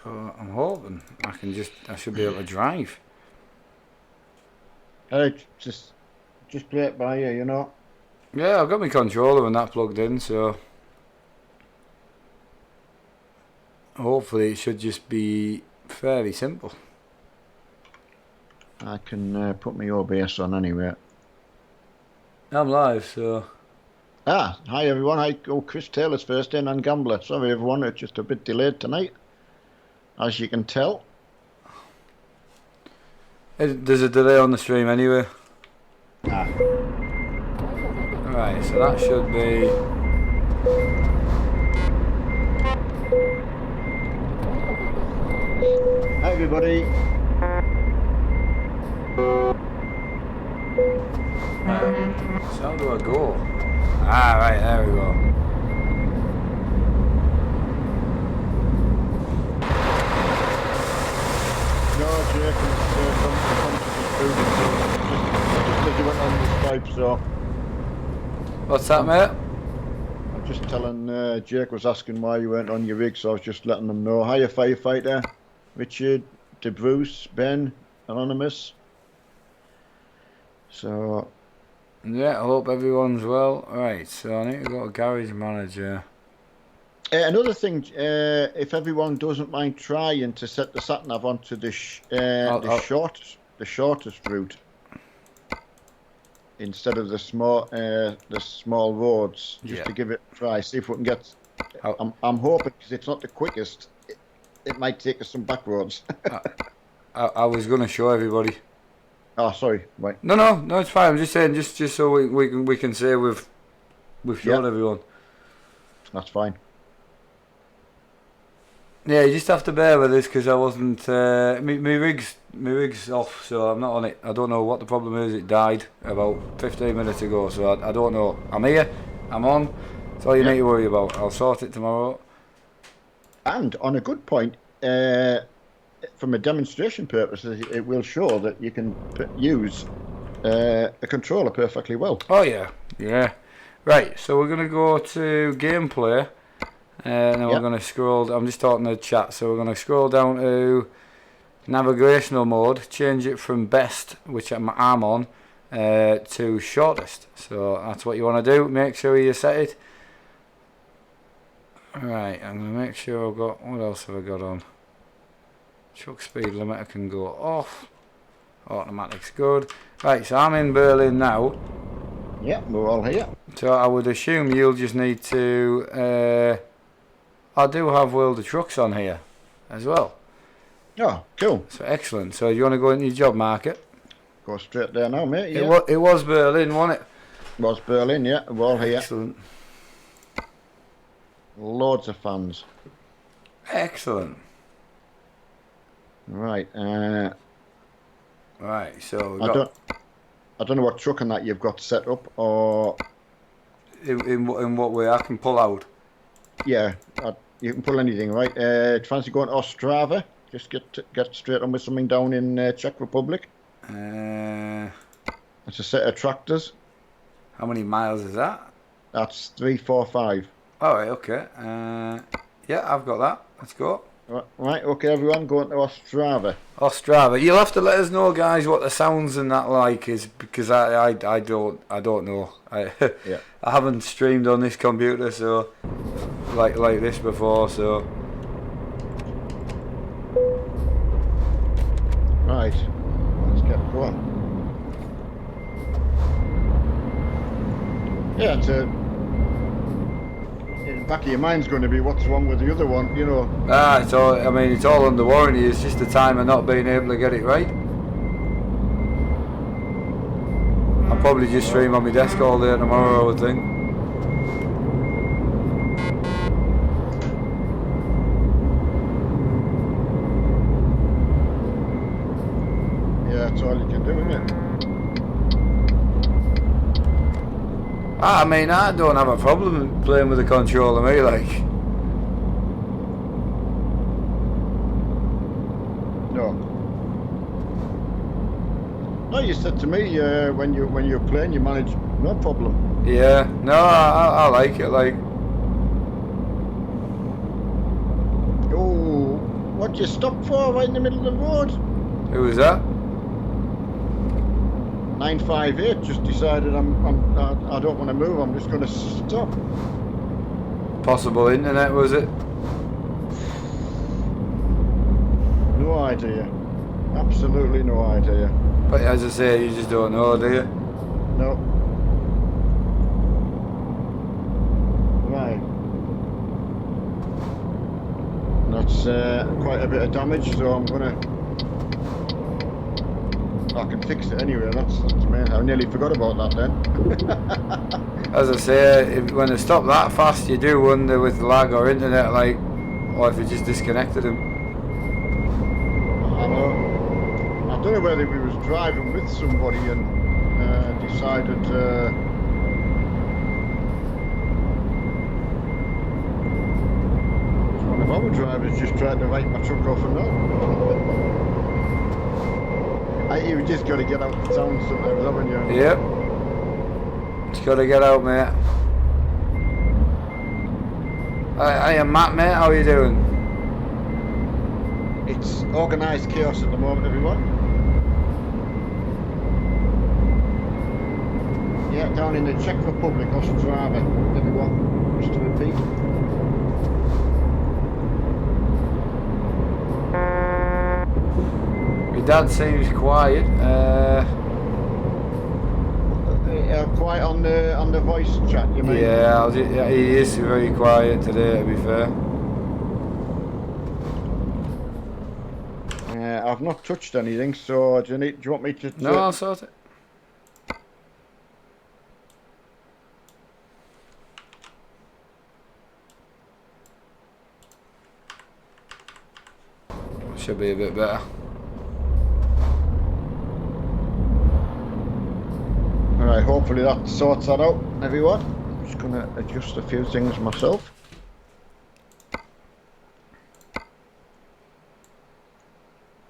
So I'm hoping I should be able to drive. Just play it by ear, you know. Yeah, I've got my controller and that plugged in, so hopefully it should just be fairly simple. I can put my OBS on anyway. I'm live, so... Hi everyone. Chris Taylor's first in on Gambler. Sorry everyone, it's just a bit delayed tonight, as you can tell. There's a delay on the stream anyway. Right, so that should be... Hi everybody. So how do I go? Right, there we go. No, Jake, just as you went on the Skype, so... What's that, mate? I'm just telling Jake was asking why you weren't on your rig, so I was just letting them know. Hiya, Firefighter, Richard, DeBruce, Ben, Anonymous. So... Yeah, I hope everyone's well. Right, so I need to go to Garage Manager. Another thing, if everyone doesn't mind trying to set the sat-nav onto the shortest route instead of the small roads, just to give it a try, see if we can get. I'm hoping, because it's not the quickest, it might take us some back roads. I was going to show everybody. Oh, sorry. Right. No, it's fine. I'm just saying, just so we can say we've shown everyone. That's fine. Yeah, you just have to bear with this because I wasn't. My rig's off, so I'm not on it. I don't know what the problem is. It died about 15 minutes ago, so I don't know. I'm here. I'm on. That's all you need to worry about. I'll sort it tomorrow. And on a good point, from a demonstration purpose, it will show that you can use a controller perfectly well. Oh yeah. Right, so we're gonna go to gameplay, and then we're gonna scroll. I'm just talking to the chat, so we're gonna scroll down to navigational mode, change it from best, which I'm on, to shortest. So that's what you want to do. Make sure you set it. Right, I'm gonna make sure I've got. What else have I got on? Truck speed limiter can go off. Automatic's good. Right, so I'm in Berlin now. Yeah, we're all here. So I would assume you'll just need to... I do have World of Trucks on here as well. Oh, cool. So excellent. So you want to go into your job market? Go straight there now, mate. Yeah. It was Berlin, wasn't it? It was Berlin, yeah. We're all here. Excellent. Loads of fans. Excellent. Right. Right, so... I don't know what truck and that you've got set up, or... In what way? I can pull out? Yeah, you can pull anything, right? Fancy going to Ostrava? Just get straight on with something down in Czech Republic. It's a set of tractors. How many miles is that? That's 345. Alright, okay. Yeah, I've got that. Let's go. Right, okay, everyone, going to Ostrava. Ostrava. You'll have to let us know, guys, what the sounds and that like is, because I don't know. I haven't streamed on this computer, so like this before, so. Right, let's get going. Yeah, in the back of your mind's going to be what's wrong with the other one, you know. It's all. I mean, it's all under warranty. It's just the time of not being able to get it right. I'll probably just stream on my desk all day tomorrow, I would think. Yeah, that's all you can do, isn't it? I mean, I don't have a problem playing with the controller, me, like. No, you said to me when you're playing, you manage no problem. Yeah, no, I like it, like. Oh, What you stopped for right in the middle of the road? Who was that? 958 just decided I don't want to move. I'm just going to stop. Possible internet, was it? No idea. Absolutely no idea. But as I say, you just don't know, do you? No. Right. That's quite a bit of damage, so I'm gonna. I can fix it anyway. That's me. I nearly forgot about that then. As I say, when they stop that fast, you do wonder with lag or internet, like, or if you just disconnected them. I know. I don't know whether we was driving with somebody and decided. One of our drivers just tried to write my truck off and all. You just got to get out of town sometimes, haven't you? Yep. Just got to get out, mate. Hiya, Matt, mate. How are you doing? It's organised chaos at the moment, everyone. Yeah, down in the Czech Republic, Ostrava, everyone. Just to repeat. Your dad seems quiet. Quiet on the voice chat, you mean? Yeah, he is very quiet today, to be fair. I've not touched anything, so do you want me to? No, I'll sort it. Should be a bit better. Alright, hopefully that sorts that out, everyone. I'm just going to adjust a few things myself.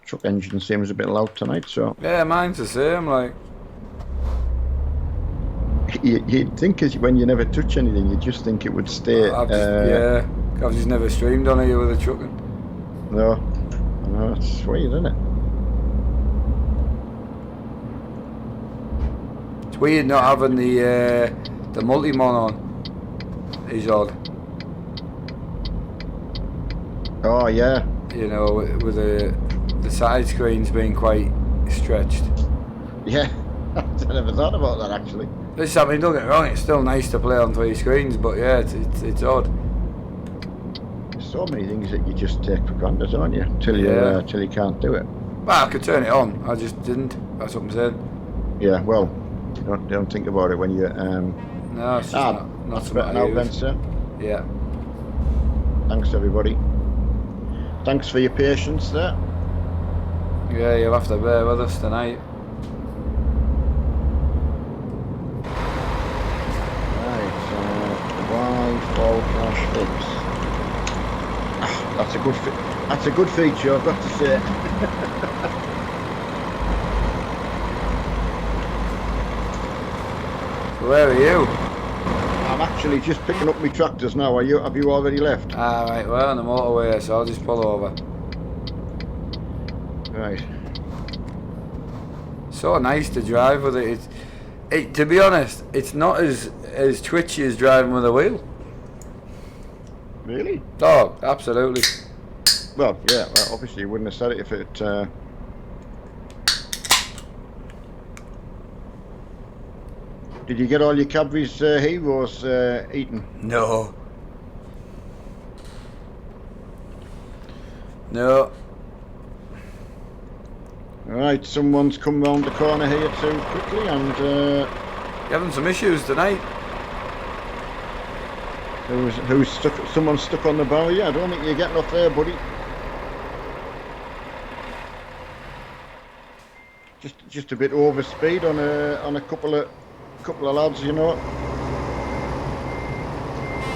Truck engine seems a bit loud tonight, so... Yeah, mine's the same, like... You'd think when you never touch anything, you just think it would stay... yeah, I've just never streamed on here with a trucking. No, it's weird, isn't it? It's weird not having the multi-mon on. Is odd. Oh yeah. You know, with the side screens being quite stretched. Yeah, I never thought about that actually. This, I mean, don't get me wrong, it's still nice to play on 3 screens, but yeah, it's odd. There's so many things that you just take for granted, aren't you? Till you can't do it. Well, I could turn it on, I just didn't. That's what I'm saying. Yeah, well, you don't think about it when you... No, it's just not something I now use. then, sir. Yeah. Thanks everybody. Thanks for your patience there. Yeah, you'll have to bear with us tonight. Right, why fall crash fix? That's a good feature, I've got to say. Where are you? I'm actually just picking up my tractors now. Have you already left? Right, we're on the motorway, so I'll just pull over. Right. So nice to drive with it. To be honest, it's not as twitchy as driving with a wheel. Really? Oh, absolutely. Well, yeah. Well, obviously, you wouldn't have said it if it. Did you get all your Cadbury's Heroes eaten? No. No. Right, someone's come round the corner here too quickly, and You're having some issues tonight. who's stuck? Someone's stuck on the barrier. I don't think you're getting off there, buddy. Just a bit over speed on a couple of lads, you know.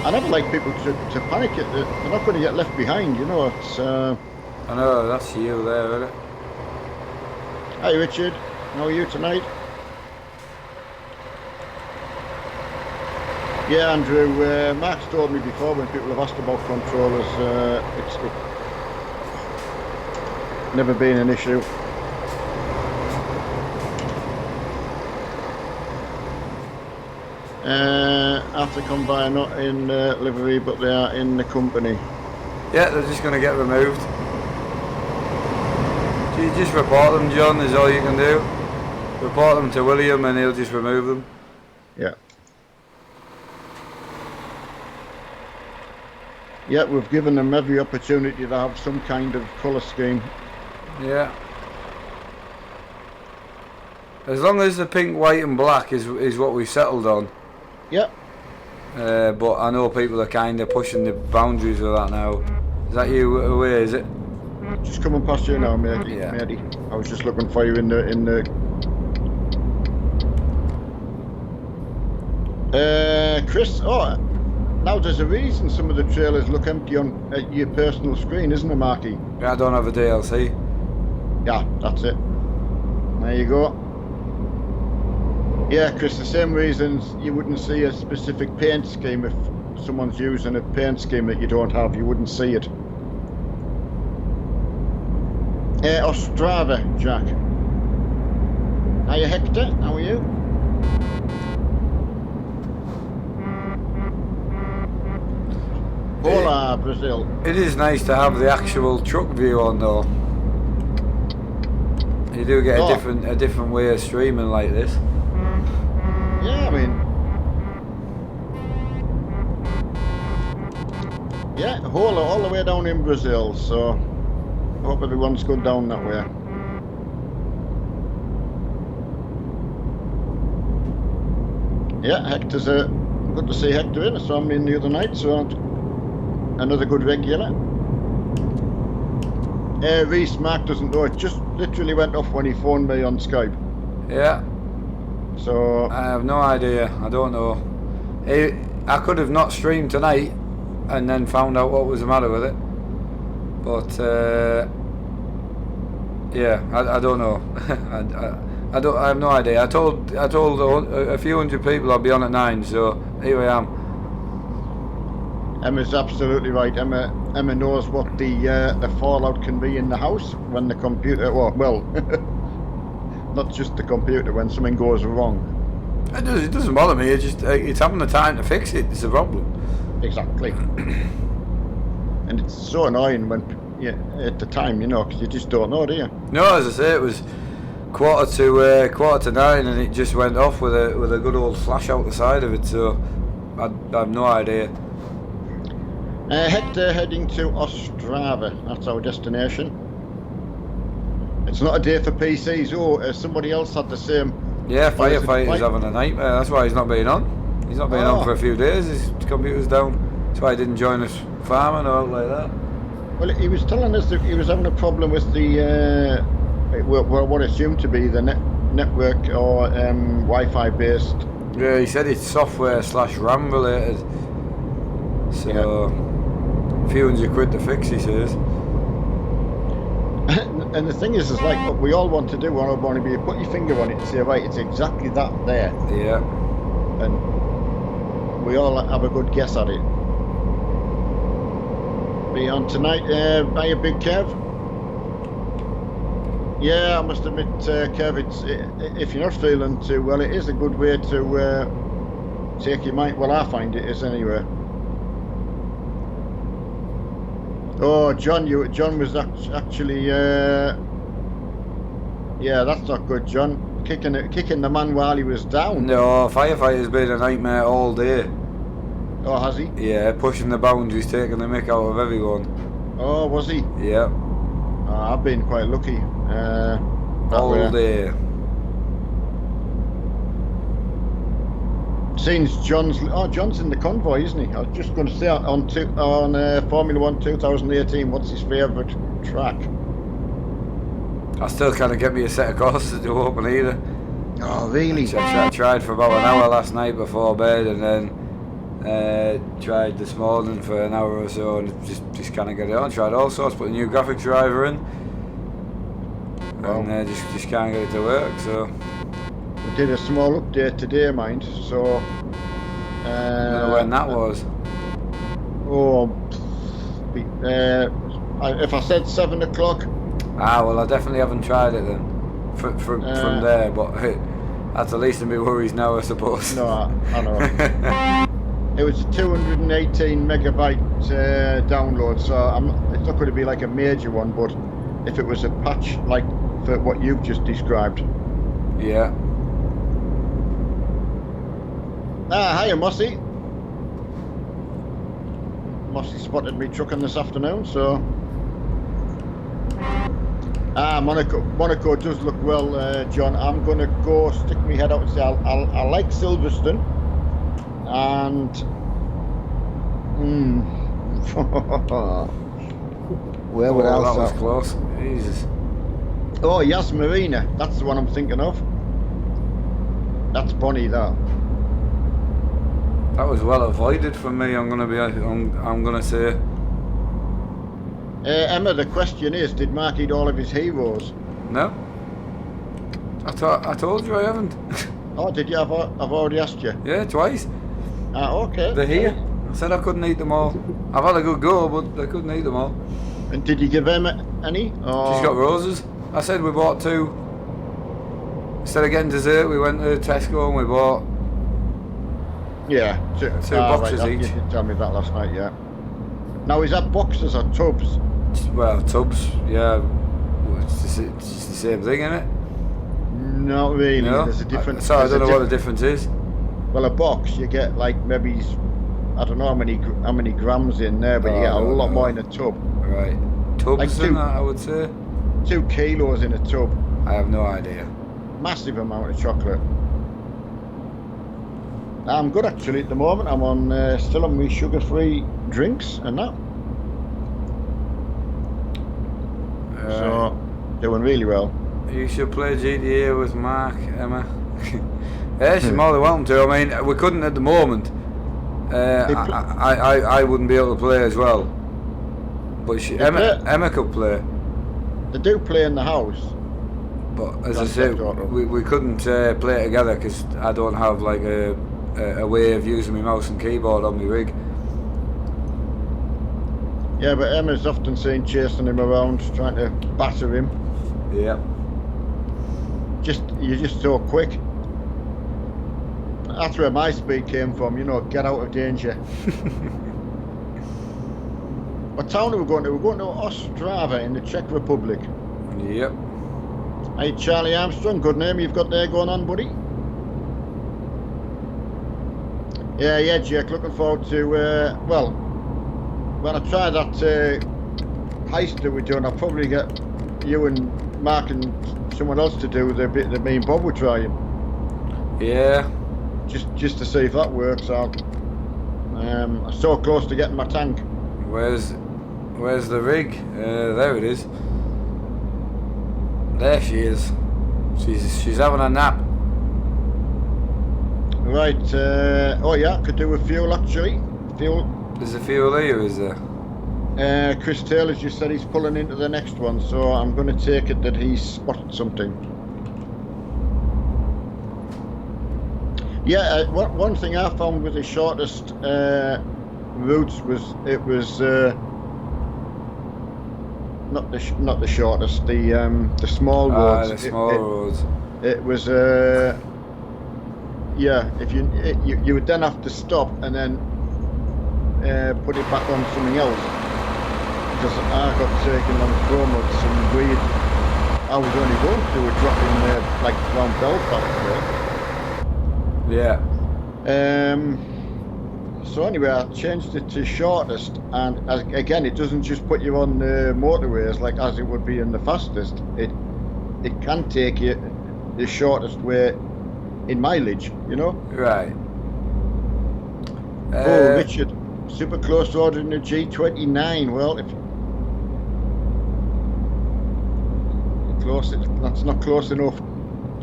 I never like people to panic. They're not going to get left behind, you know. It's. I know, that's you there, isn't it? Hi Richard, how are you tonight? Yeah, Andrew, Mark's told me before when people have asked about controllers, Never been an issue. After come by, not in livery, but they are in the company. Yeah, they're just going to get removed. So you just report them, John, is all you can do. Report them to William and he'll just remove them. Yeah. Yeah, we've given them every opportunity to have some kind of colour scheme. Yeah. As long as the pink, white and black is what we settled on. Yep. But I know people are kind of pushing the boundaries of that now. Is that you away, is it? Just coming past you now, matey. Yeah. Matey. I was just looking for you in the Chris, now there's a reason some of the trailers look empty on your personal screen, isn't there, Marky? Yeah, I don't have a DLC. Yeah, that's it. There you go. Yeah, Chris, the same reasons you wouldn't see a specific paint scheme if someone's using a paint scheme that you don't have, you wouldn't see it. Ostrava, Jack. Hiya, Hector, how are you? Hola, Brazil. It is nice to have the actual truck view on though. You do get a different way of streaming like this. Yeah, I mean, yeah, Hola all the way down in Brazil, so I hope everyone's good down that way. Yeah, Hector's good to see Hector in. I saw him in the other night, so another good regular. Reese, Mark doesn't know, it just literally went off when he phoned me on Skype. Yeah. So I have no idea. I don't know. I could have not streamed tonight and then found out what was the matter with it. But yeah, I don't know. I have no idea. I told a few hundred people I'll be on at 9, so here I am. Emma's absolutely right. Emma knows what the fallout can be in the house when the computer, well, not just the computer, when something goes wrong. It doesn't bother me. It's having the time to fix it. It's a problem. Exactly. And it's so annoying when, at the time, because you just don't know, do you? No, as I say, it was quarter to 9, and it just went off with a good old flash out the side of it. So I have no idea. Hector heading to Ostrava. That's our destination. It's not a day for PCs. Somebody else had the same. Yeah, firefighter's having a nightmare. That's why he's not been on. He's not been on for a few days. His computer's down. That's why he didn't join us farming or like that. Well, he was telling us that he was having a problem with the what assumed to be the network or Wi-Fi based. Yeah, he said it's software / RAM related. So, a few £100 to fix, he says. And the thing is like what we all want to do. We all want to be put your finger on it and say, right, it's exactly that there. Yeah. And we all have a good guess at it. Be on tonight by a big Kev. Yeah, I must admit, Kev, if you're not feeling too well, it is a good way to take your mind. Well, I find it is anyway. Oh, John was actually, yeah, that's not good, John. Kicking the man while he was down. No, firefighter's been a nightmare all day. Oh, has he? Yeah, pushing the boundaries, taking the mick out of everyone. Oh, was he? Yeah. I've been quite lucky. All day. Since John's in the convoy, isn't he? I was just going to say on Formula 1 2018, what's his favourite track? I still can't get me a set of courses to open either. Oh, really? I tried for about an hour last night before bed, and then tried this morning for an hour or so, and just can't get it on. Tried all sorts, put a new graphics driver in, and just can't get it to work. So we did a small update today, mind. So I don't know when that was. If I said 7 o'clock, Ah, well, I definitely haven't tried it then. From there, but that's the least of my worries now, I suppose. No, I know. It was a 218 megabyte download, so it's not going to be like a major one, but if it was a patch like for what you've just described. Yeah. Ah, hiya, Mossy. Mossy spotted me trucking this afternoon, so. Ah, Monaco does look well, John. I'm going to go stick my head out and say I like Silverstone, and where would else? That was close. Jesus. Oh, Yas Marina. That's the one I'm thinking of. That's Bonnie, that. That was well avoided from me. I'm gonna say. Emma, the question is, did Mark eat all of his heroes? No. I told you I haven't. Oh, did you? I've already asked you. Yeah, twice. Ah, okay. They're here. I said I couldn't eat them all. I've had a good go, but I couldn't eat them all. And did you give Emma any? Or... She's got roses. I said we bought 2. Instead of getting dessert, we went to Tesco and we bought. Yeah, 2 boxes right, each. You did tell me that last night, yeah. Now, is that boxes or tubs? Well, tubs, yeah. It's the same thing, isn't it? Not really. No? There's a difference. Sorry, I don't know what the difference is. Well, a box, you get like maybe, I don't know how many grams in there, but you get a lot more in a tub. Right. Tubs Like in that, I would say. 2 kilos in a tub. I have no idea. Massive amount of chocolate. I'm good actually at the moment. I'm on still on my sugar-free drinks and that. So doing really well. You should play GTA with Mark, Emma. Yeah, she's more than welcome to. I mean, we couldn't at the moment. I wouldn't be able to play as well. But Emma could play. They do play in the house. But as I said, we couldn't play it together because I don't have like a way of using my mouse and keyboard on my rig. Yeah, but Emma's often seen chasing him around, trying to batter him. Yeah. You're just so quick. That's where my speed came from, you know, get out of danger. What town are we going to? We're going to Ostrava in the Czech Republic. Yep. Hey, Charlie Armstrong, good name you've got there going on, buddy. Yeah, Jake, looking forward to, well, when I try that heist that we're doing, I'll probably get you and Mark and someone else to do the bit that me and Bob were trying. Yeah. Just to see if that works out. I'm so close to getting my tank. Where's the rig? There it is. There she is. She's having a nap. Right. Oh yeah, could do with fuel actually. Fuel. There's a fuel here, is there? Chris Taylor just said he's pulling into the next one, so I'm going to take it that he's spotted something. Yeah, one thing I found with the shortest routes was not the shortest, the small roads. The small roads. It was yeah. If you would then have to stop and then put it back on something else, because I got taken on promo with some weird. I was only going to do a drop in like around Belfast there. Yeah. So anyway, I changed it to shortest, and again, it doesn't just put you on the motorways like as it would be in the fastest. It can take you the shortest way in mileage, you know. Right. Oh, Richard, super close to ordering a G29. Well, if close, that's not close enough.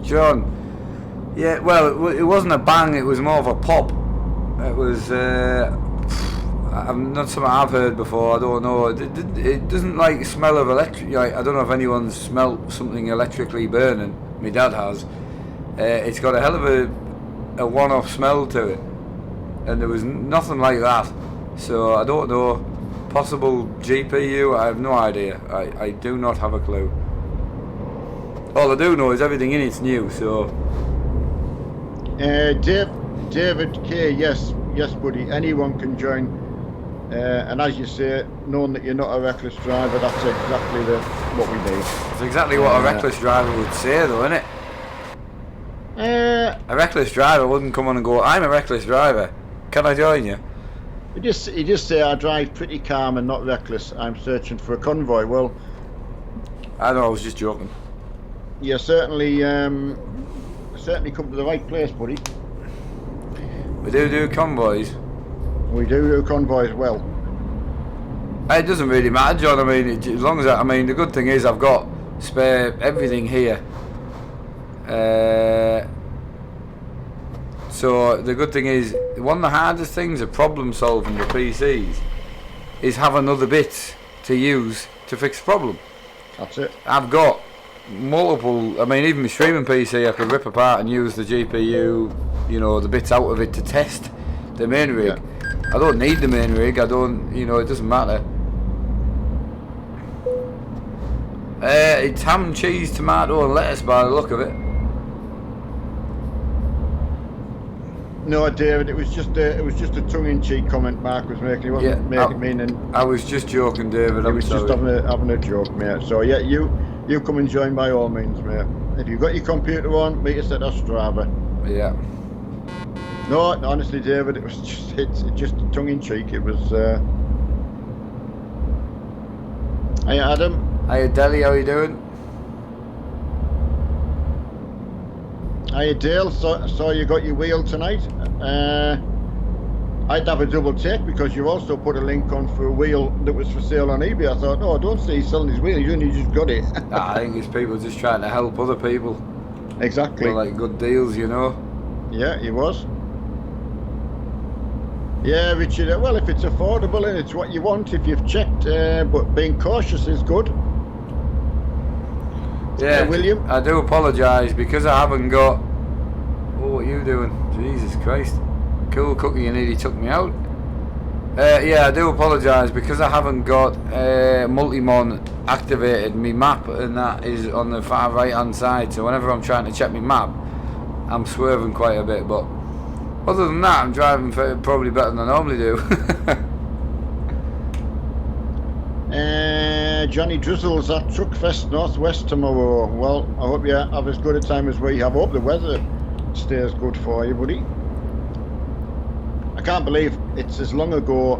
John. Yeah, well, it wasn't a bang, it was more of a pop. It was, not something I've heard before, I don't know. It doesn't like smell of electric, like, I don't know if anyone's smelt something electrically burning. My dad has. It's got a hell of a one-off smell to it. And there was nothing like that. So, I don't know. Possible GPU, I have no idea. I do not have a clue. All I do know is everything in it's new, so... David K, yes, buddy, anyone can join. And as you say, knowing that you're not a reckless driver, that's exactly what we need. It's exactly what a reckless driver would say, though, isn't it? A reckless driver wouldn't come on and go, I'm a reckless driver. Can I join you? You just say, I drive pretty calm and not reckless. I'm searching for a convoy. Well, I know, I was just joking. You certainly come to the right place, buddy. We do convoys. We do convoys well. It doesn't really matter, John. I mean, as long as the good thing is I've got spare everything here. So the good thing is, one of the hardest things of problem solving with PCs is having other bits to use to fix the problem. That's it. I've got multiple. I mean, even my streaming PC, I could rip apart and use the GPU, the bits out of it to test the main rig. Yeah. I don't need the main rig. I don't. It doesn't matter. It's ham, cheese, tomato, and lettuce by the look of it. No, David, it was just a tongue-in-cheek comment Mark was making. He wasn't making meaning. I was just joking, David. He was just having a joke, mate. So yeah, you come and join by all means, mate. If you've got your computer on, meet us at Strava. Yeah. No, honestly, David, it was just tongue-in-cheek. It was. Hey, Adam. Hey, Deli, how you doing? Hi Dale, so you got your wheel tonight. I'd have a double check because you also put a link on for a wheel that was for sale on eBay. I thought, no, I don't see he's selling his wheel, he's only just got it. I think it's people just trying to help other people. Exactly. For like good deals, Yeah, he was. Yeah, Richard, well, if it's affordable and it's what you want, if you've checked, but being cautious is good. Yeah, William? I do apologise because I haven't got... Oh, what are you doing? Jesus Christ. Cool cookie, you nearly took me out. Yeah, I do apologise because I haven't got Multimon activated. My map and that is on the far right hand side, so whenever I'm trying to check my map, I'm swerving quite a bit, but other than that, I'm driving probably better than I normally do. Johnny Drizzle's at Truckfest Northwest tomorrow. Well, I hope you have as good a time as we have. I hope the weather stays good for you, buddy. I can't believe it's as long ago.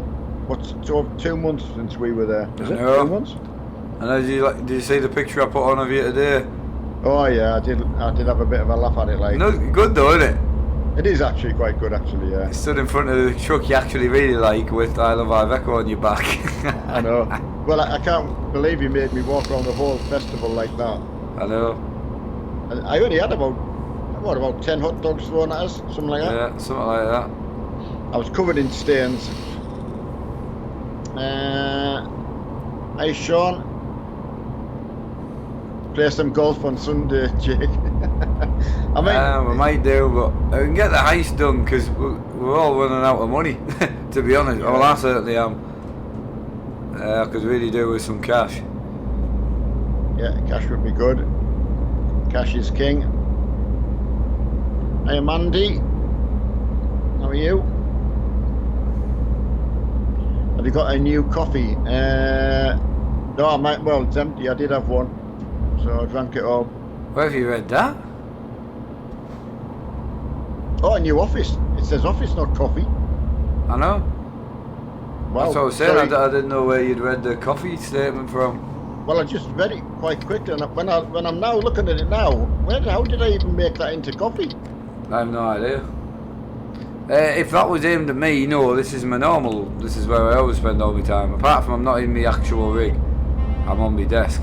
What's 2 months since we were there? Is it 2 months? And did you see the picture I put on of you today? Oh yeah, I did have a bit of a laugh at it. Like, no, good though, isn't it? It is actually quite good, actually. Yeah. You stood in front of the truck you actually really like with "I Love Iveco" on your back. I know. Well, I can't believe you made me walk around the whole festival like that. I know. And I only had about 10 hot dogs thrown at us, something like that. Yeah, something like that. I was covered in stains. Hey Sean, play some golf on Sunday, Jake. I mean, we might do, but I can get the heist done because we're all running out of money. To be honest, yeah. Well, I certainly am. I could really do with some cash. Yeah, cash would be good. Cash is king. Hey Mandy, how are you? Have you got a new coffee? No, well, it's empty. I did have one, so I drank it all. Where have you read that? Oh, a new office. It says office, not coffee. I know. Wow. That's what I was saying. I didn't know where you'd read the coffee statement from. Well, I just read it quite quickly, and when I'm now looking at it now, how did I even make that into coffee? I have no idea. If that was aimed at me, no, this is my normal. This is where I always spend all my time. Apart from I'm not in the actual rig, I'm on my desk.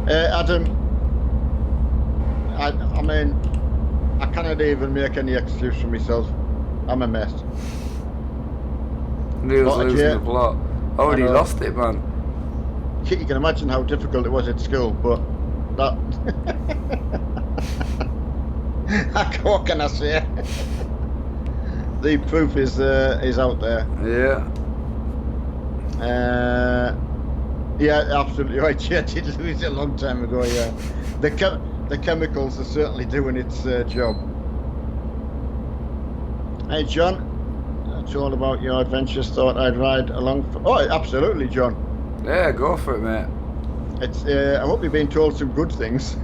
Adam, I mean, I cannot even make any excuse for myself. I'm a mess. Neil's losing the plot. Already lost it, man. You can imagine how difficult it was at school, but that... What can I say? The proof is out there. Yeah. Yeah, absolutely right. Yeah, did lose it a long time ago. Yeah, the chemicals are certainly doing its job. Hey, John, that's all about your adventures. Thought I'd ride along. Oh, absolutely, John. Yeah, go for it, mate. It's. I hope you've been told some good things.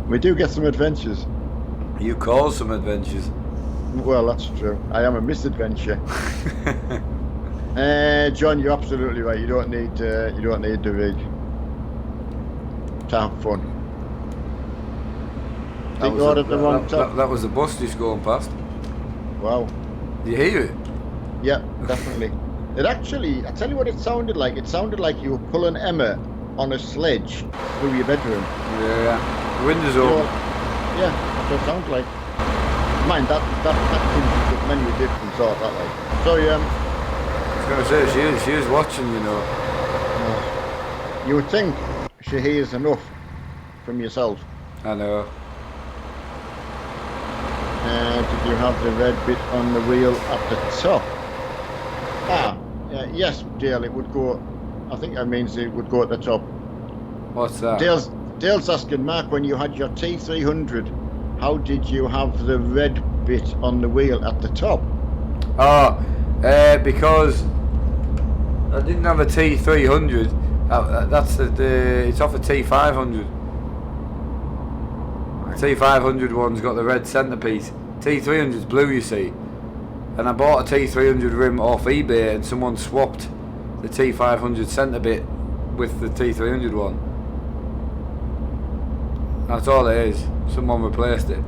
We do get some adventures. You call some adventures. Well, that's true. I am a misadventure. John, you're absolutely right. You don't need the rig to have fun. Think you ordered the wrong top. That was the bus just going past. Wow. You hear it? Yeah, definitely. It actually, I tell you what it sounded like. It sounded like you were pulling Emma on a sledge through your bedroom. Yeah. The windows open. Yeah, that's what it sounds like. Mind that comes with many different sort that like. So I was going to say she is watching, you know. You would think she hears enough from yourself. I know. Did you have the red bit on the wheel at the top? Yes, Dale. It would go. I think that means it would go at the top. What's that? Dale's asking, Mark, when you had your T300, how did you have the red bit on the wheel at the top? Oh, because I didn't have a T300. That's it's off a T500. T500 one's got the red centrepiece. T300's blue, you see. And I bought a T300 rim off eBay, and someone swapped the T500 centre bit with the T300 one. That's all it is. Someone replaced it.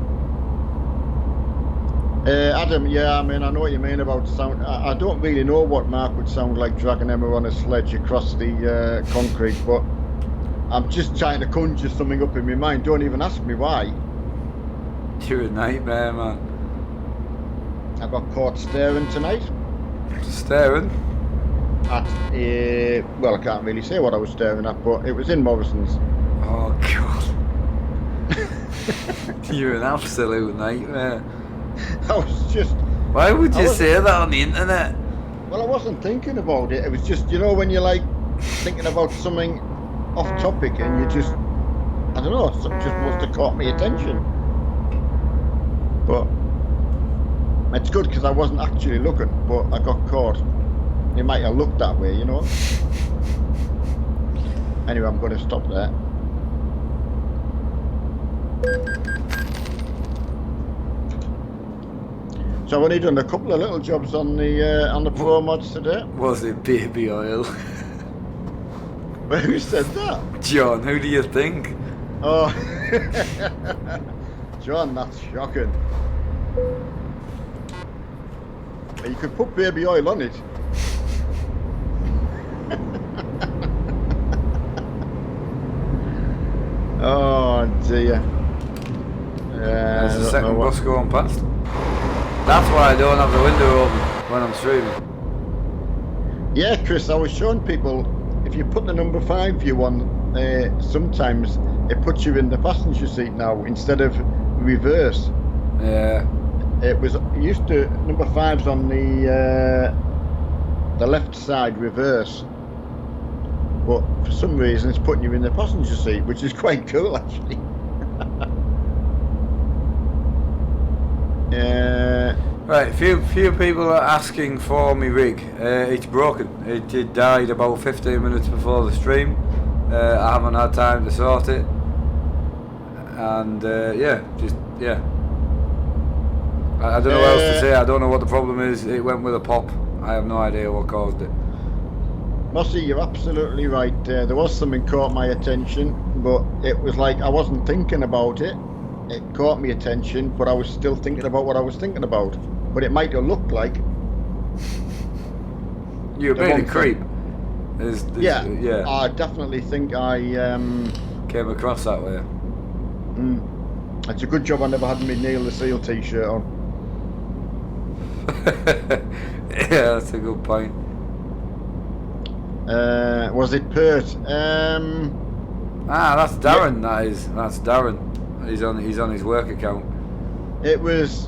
Adam, yeah, I mean, I know what you mean about sound. I don't really know what Mark would sound like dragging Emma on a sledge across the concrete, but I'm just trying to conjure something up in my mind. Don't even ask me why. You're a nightmare, man. I got caught staring tonight. Staring? At well, I can't really say what I was staring at, but it was in Morrison's. Oh, God. You're an absolute nightmare. I was just... Why would you say that on the internet? Well, I wasn't thinking about it. It was just, you know, when you're like thinking about something off topic and you just, I don't know, something just must have caught my attention. But it's good because I wasn't actually looking, but I got caught. It might have looked that way, you know. Anyway, I'm going to stop there. So I've only done a couple of little jobs on the Pro mods today. Was it baby oil? Who said that? John, who do you think? Oh, John, that's shocking. You could put baby oil on it. Oh dear. There's the second bus going past. That's why I don't have the window open when I'm streaming. Yeah, Chris, I was showing people, if you put the number 5 view on, sometimes it puts you in the passenger seat now instead of reverse. Yeah. It was used to, number 5's on the left side reverse. But for some reason it's putting you in the passenger seat, which is quite cool actually. Right, few people are asking for me rig. It's broken. It died about 15 minutes before the stream. I haven't had time to sort it. And yeah. I don't know what else to say. I don't know what the problem is. It went with a pop. I have no idea what caused it. Mossy, you're absolutely right. There was something caught my attention, but it was like I wasn't thinking about it. It caught my attention, but I was still thinking about what I was thinking about. But it might have looked like... You're being a creep. Yeah, yeah. I definitely think I... came across that way. It's a good job I never had my Neil the Seal t-shirt on. Yeah, that's a good point. Was it Pert? That's Darren. Yeah. That's Darren. He's on his work account. It was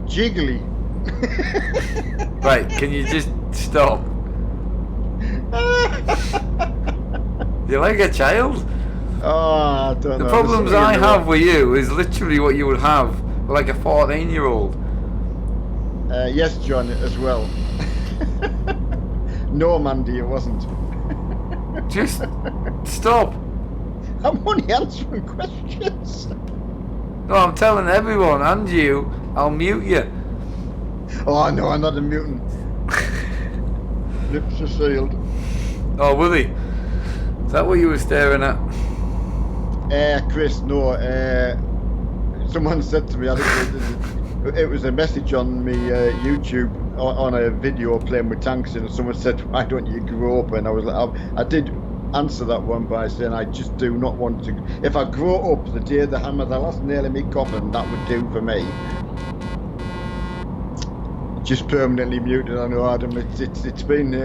Jiggly. Right, can you just stop? You're like a child. Oh, I don't The know. problems I have with you is literally what you would have with like a 14-year-old. Yes, John, as well. No, Mandy, it wasn't. Just stop. I'm only answering questions. No, I'm telling everyone and you, I'll mute you. Oh, no, I'm not a mutant. Lips are sealed. Oh, Willie, is that what you were staring at? Chris, no. Someone said to me, I think it was a message on me YouTube on a video playing with tanks, and someone said, "Why don't you grow up?" And I was like, I did answer that one by saying, I just do not want to. If I grow up the day they hammer the last nail in me coffin, that would do for me. Just permanently muted. I know, Adam. It's been.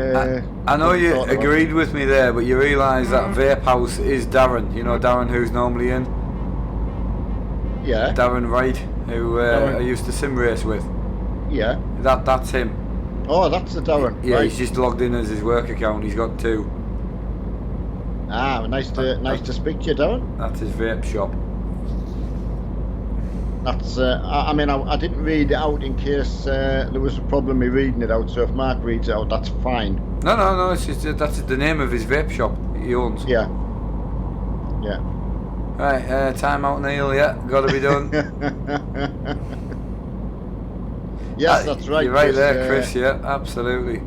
I know you agreed with me there, but you realise that Vape House is Darren. You know Darren, who's normally in. Yeah. Darren Wright, who I used to sim race with. Yeah. That's him. Oh, that's the Darren. Yeah, right. He's just logged in as his work account. He's got 2. Ah, nice to speak to you, Darren. That's his vape shop. That's. I mean, I didn't read it out in case there was a problem with reading it out. So if Mark reads it out, that's fine. No. It's just that's the name of his vape shop he owns. Yeah. Yeah. Right, time out, Neil. Yeah, got to be done. Yes, that's right. You're right Chris, there, Chris. Yeah, absolutely.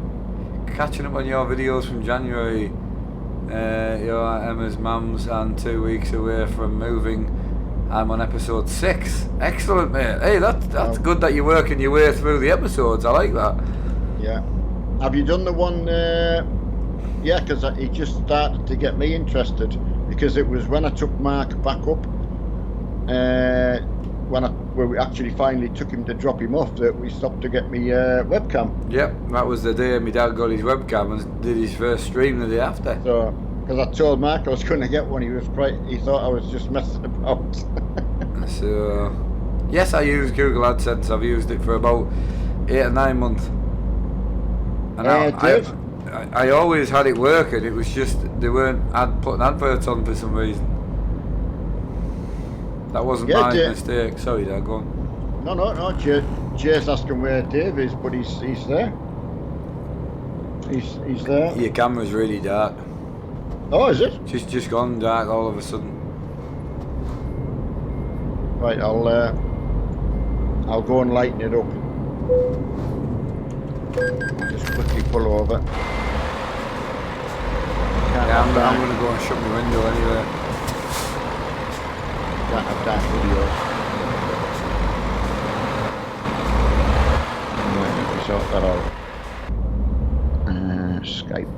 Catching up on your videos from January. You're Emma's mum's and 2 weeks away from moving. I'm on episode 6. Excellent, mate. Hey, that's good that you're working your way through the episodes. I like that. Yeah. Have you done the one? Yeah, because it just started to get me interested. Because it was when I took Mark back up, when we actually finally took him to drop him off, that we stopped to get me webcam. Yep, that was the day my dad got his webcam and did his first stream the day after. So, because I told Mark I was going to get one, he thought I was just messing about. So, yes, I use Google AdSense. I've used it for about 8 or 9 months. And I always had it working. It was just they weren't putting adverts on for some reason. That wasn't my mistake. Sorry, Dad, go on. No. Jay's asking where Dave is, but he's there. He's there. Your camera's really dark. Oh, is it? Just gone dark all of a sudden. Right, I'll go and lighten it up. Just quickly pull over. Yeah, I'm going to go and shut my window anyway. Can't have dark videos. Right, let me sort that out. Skype.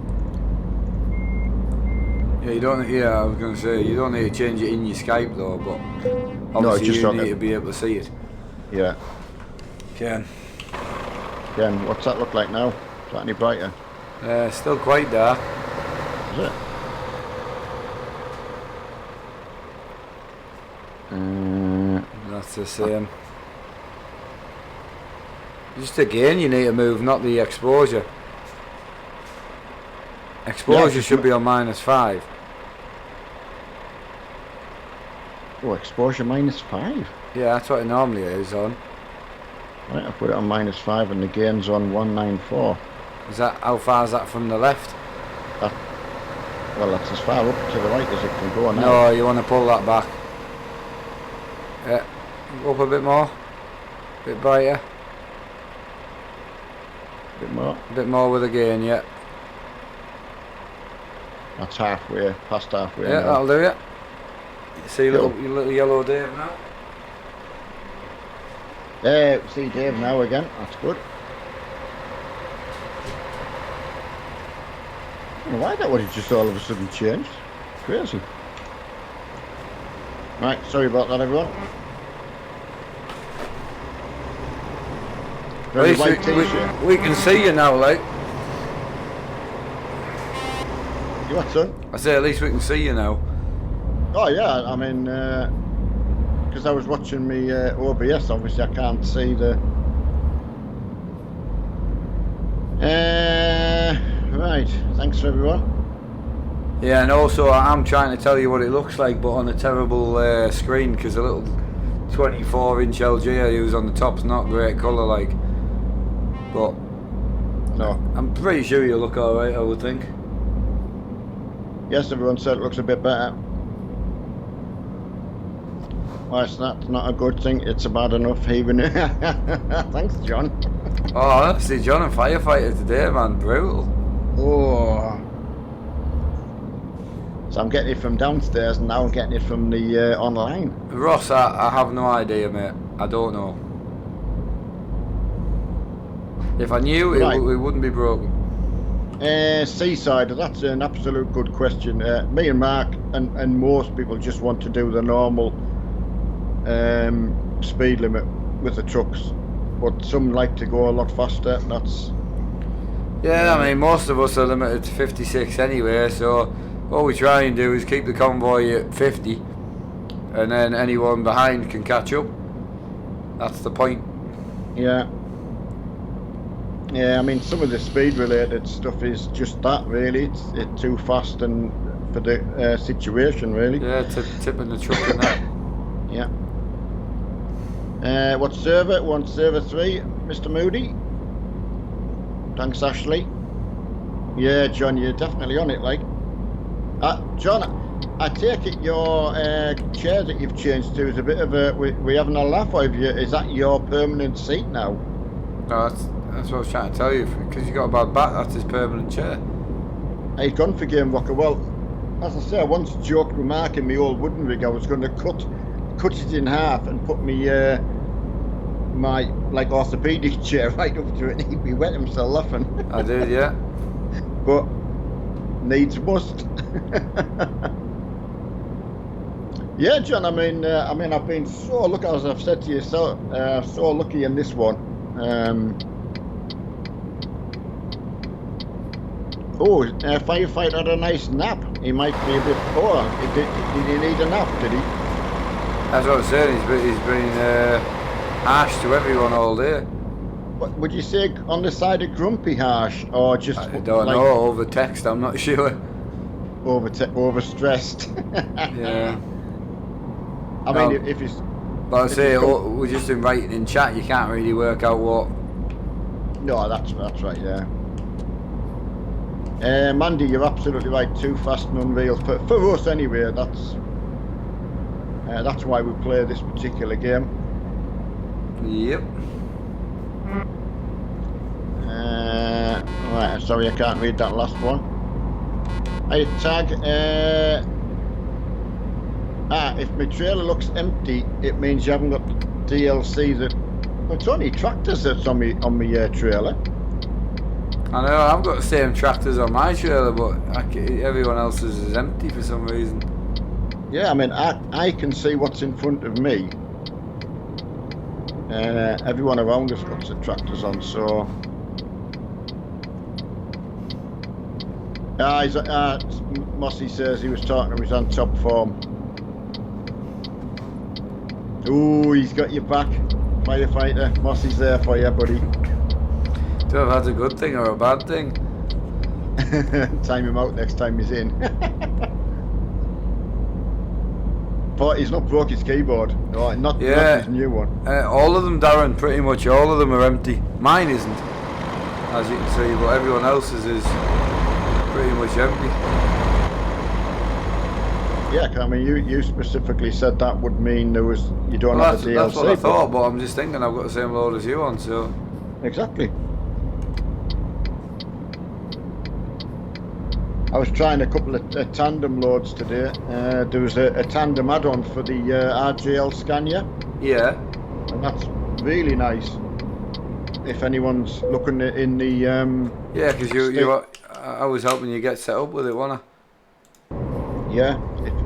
Yeah, you don't. Yeah, I was going to say you don't need to change it in your Skype though, but obviously you need to be able to see it. Yeah. Ken, what's that look like now? Is that any brighter? Still quite dark. Is it? That's the same. Just again, you need to move, not the exposure. Exposure should be on -5. Oh, exposure -5? Yeah, that's what it normally is on. Right, I put it on -5 and the gain's on 194. Is that, how far is that from the left? Well, that's as far up to the right as it can go now. No, you want to pull that back. Yeah, up a bit more. A bit brighter. A bit more with the gain, yeah. That's halfway, past halfway. Yeah, now. that'll do it. You see your little yellow Dave now? See Dave now again, that's good. I don't know why that would have just all of a sudden changed. Crazy. Right, sorry about that, everyone. At least we can see you now, like. You what, son? I say at least we can see you now. Oh yeah, I mean, because I was watching me OBS, obviously I can't see the... Right, thanks everyone. Yeah, and also I'm trying to tell you what it looks like, but on a terrible screen, because a little 24-inch LG I use on the top's not great colour, like. But No. I'm pretty sure you'll look alright, I would think. Yes, everyone said it looks a bit better. Well, it's not a good thing, it's bad enough even. Thanks, John. Oh, honestly, John, a firefighter today, man, brutal. Oh. So I'm getting it from downstairs and now I'm getting it from the online. Ross, I have no idea, mate. I don't know. If I knew, Right. it wouldn't be broken. Seaside, that's an absolute good question. Me and Mark and most people just want to do the normal speed limit with the trucks, but some like to go a lot faster. That's Yeah, I mean, most of us are limited to 56 anyway, so all we try and do is keep the convoy at 50, and then anyone behind can catch up. That's the point. yeah. I mean, some of the speed-related stuff is just that. Really, it's too fast and for the situation, really. Yeah, tipping the truck and that. Yeah. What server? We're on server 3, Mr. Moody. Thanks, Ashley. Yeah, John, you're definitely on it, like. John, I take it your chair that you've changed to is a bit of a... We having a laugh over you. Is that your permanent seat now? No, that's what I was trying to tell you. Because you got a bad back, that's his permanent chair. He's gone for Game Walker. Well, as I say, I once joked with Mark in my old wooden rig I was going to cut it in half and put me my like orthopedic chair right up to it, and he'd be wet himself laughing. I did, yeah. But needs must. Yeah, John. I mean, I've been so lucky, as I've said to you, so lucky in this one. Firefighter had a nice nap. He might be a bit. Did he need a nap? Did he? That's what I'm saying. He's been harsh to everyone all day. What would you say, on the side of grumpy harsh, or just I don't know, over text, I'm not sure. Overstressed? Yeah. I mean, if he's... But I say, we're just in writing in chat, you can't really work out what... No, that's right, yeah. Mandy, you're absolutely right, too fast and unreal. For us anyway, that's why we play this particular game. Yep. Right, sorry, I can't read that last one. I tag. If my trailer looks empty, it means you haven't got DLC. It's only tractors that's on my trailer. I know, I've got the same tractors on my trailer, but everyone else's is empty for some reason. Yeah, I mean, I can see what's in front of me. Everyone around us got the tractors on, so... Mossy says he was talking to his on top form. Ooh, he's got your back, firefighter. Mossy's there for you, buddy. Don't know if that's a good thing or a bad thing. Time him out next time he's in. But he's not broke his keyboard. No, not his new one. All of them, Darren, pretty much all of them are empty. Mine isn't, as you can see, but everyone else's is pretty much empty. Yeah, I mean, you specifically said that would mean you don't have a DLC. That's what I thought, but I'm just thinking I've got the same load as you on, so... Exactly. I was trying a couple of tandem loads today. There was a tandem add-on for the RJL Scania. Yeah. And that's really nice. If anyone's looking in the... yeah, because I was helping you get set up with it, wasn't I? Yeah,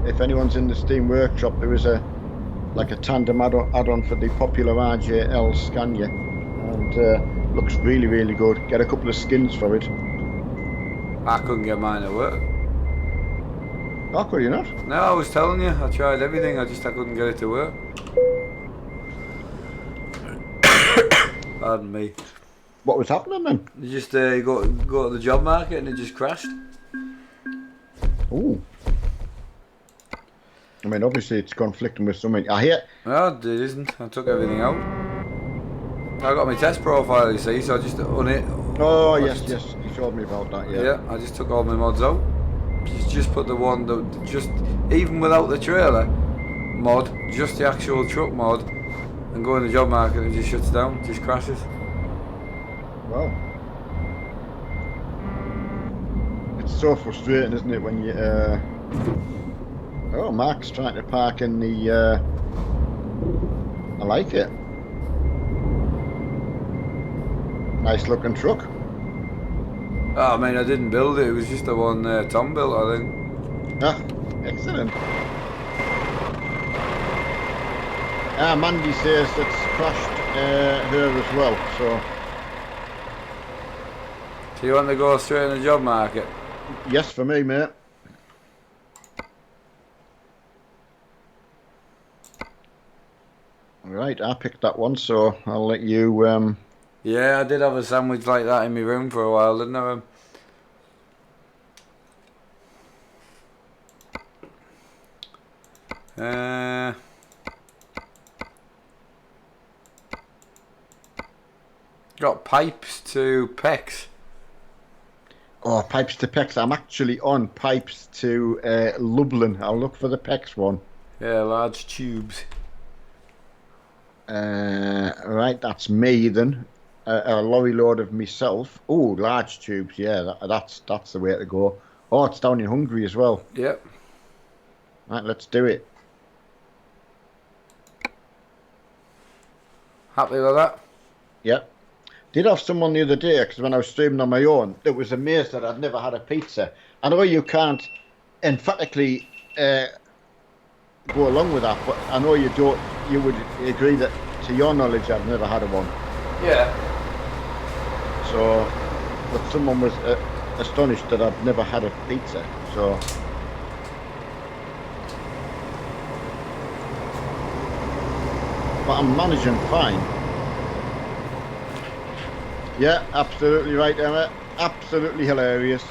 if anyone's in the Steam Workshop, there is a tandem add-on for the popular RJL Scania, and looks really, really good. Get a couple of skins for it. I couldn't get mine to work. Oh, could you not? No, I was telling you, I tried everything, I couldn't get it to work. Pardon me. What was happening then? You just go to the job market and it just crashed. Ooh. I mean, obviously it's conflicting with something. I hear. No, it isn't. I took everything out. I got my test profile, you see, so I just Oh, yes, yes. You showed me about that, yeah. Yeah, I just took all my mods out. Just put the one that just even without the trailer mod, just the actual truck mod, and go in the job market and it just shuts down, just crashes. Wow. It's so frustrating, isn't it, when you oh, Mark's trying to park in the I like it. Nice looking truck. Oh, I mean, I didn't build it, it was just the one Tom built, I think. Ah, excellent. Ah, Mandy says it's crashed her as well, so... So you want to go straight in the job market? Yes, for me, mate. Right, I picked that one, so I'll let you... Yeah, I did have a sandwich like that in my room for a while, didn't I? Got pipes to pecs. Oh, pipes to pecs. I'm actually on pipes to Lublin. I'll look for the pecs one. Yeah, large tubes. Right, that's me then. A lorry load of myself. Oh, large tubes. Yeah, that's the way to go. Oh, it's down in Hungary as well. Yep. Right, let's do it. Happy with that? Yep. Did have someone the other day, because when I was streaming on my own, that was amazed that I'd never had a pizza. I know you can't emphatically go along with that, but I know you don't. You would agree that, to your knowledge, I've never had one. Yeah. So, but someone was astonished that I've never had a pizza. So, but I'm managing fine. Yeah, absolutely right, Emma. Absolutely hilarious.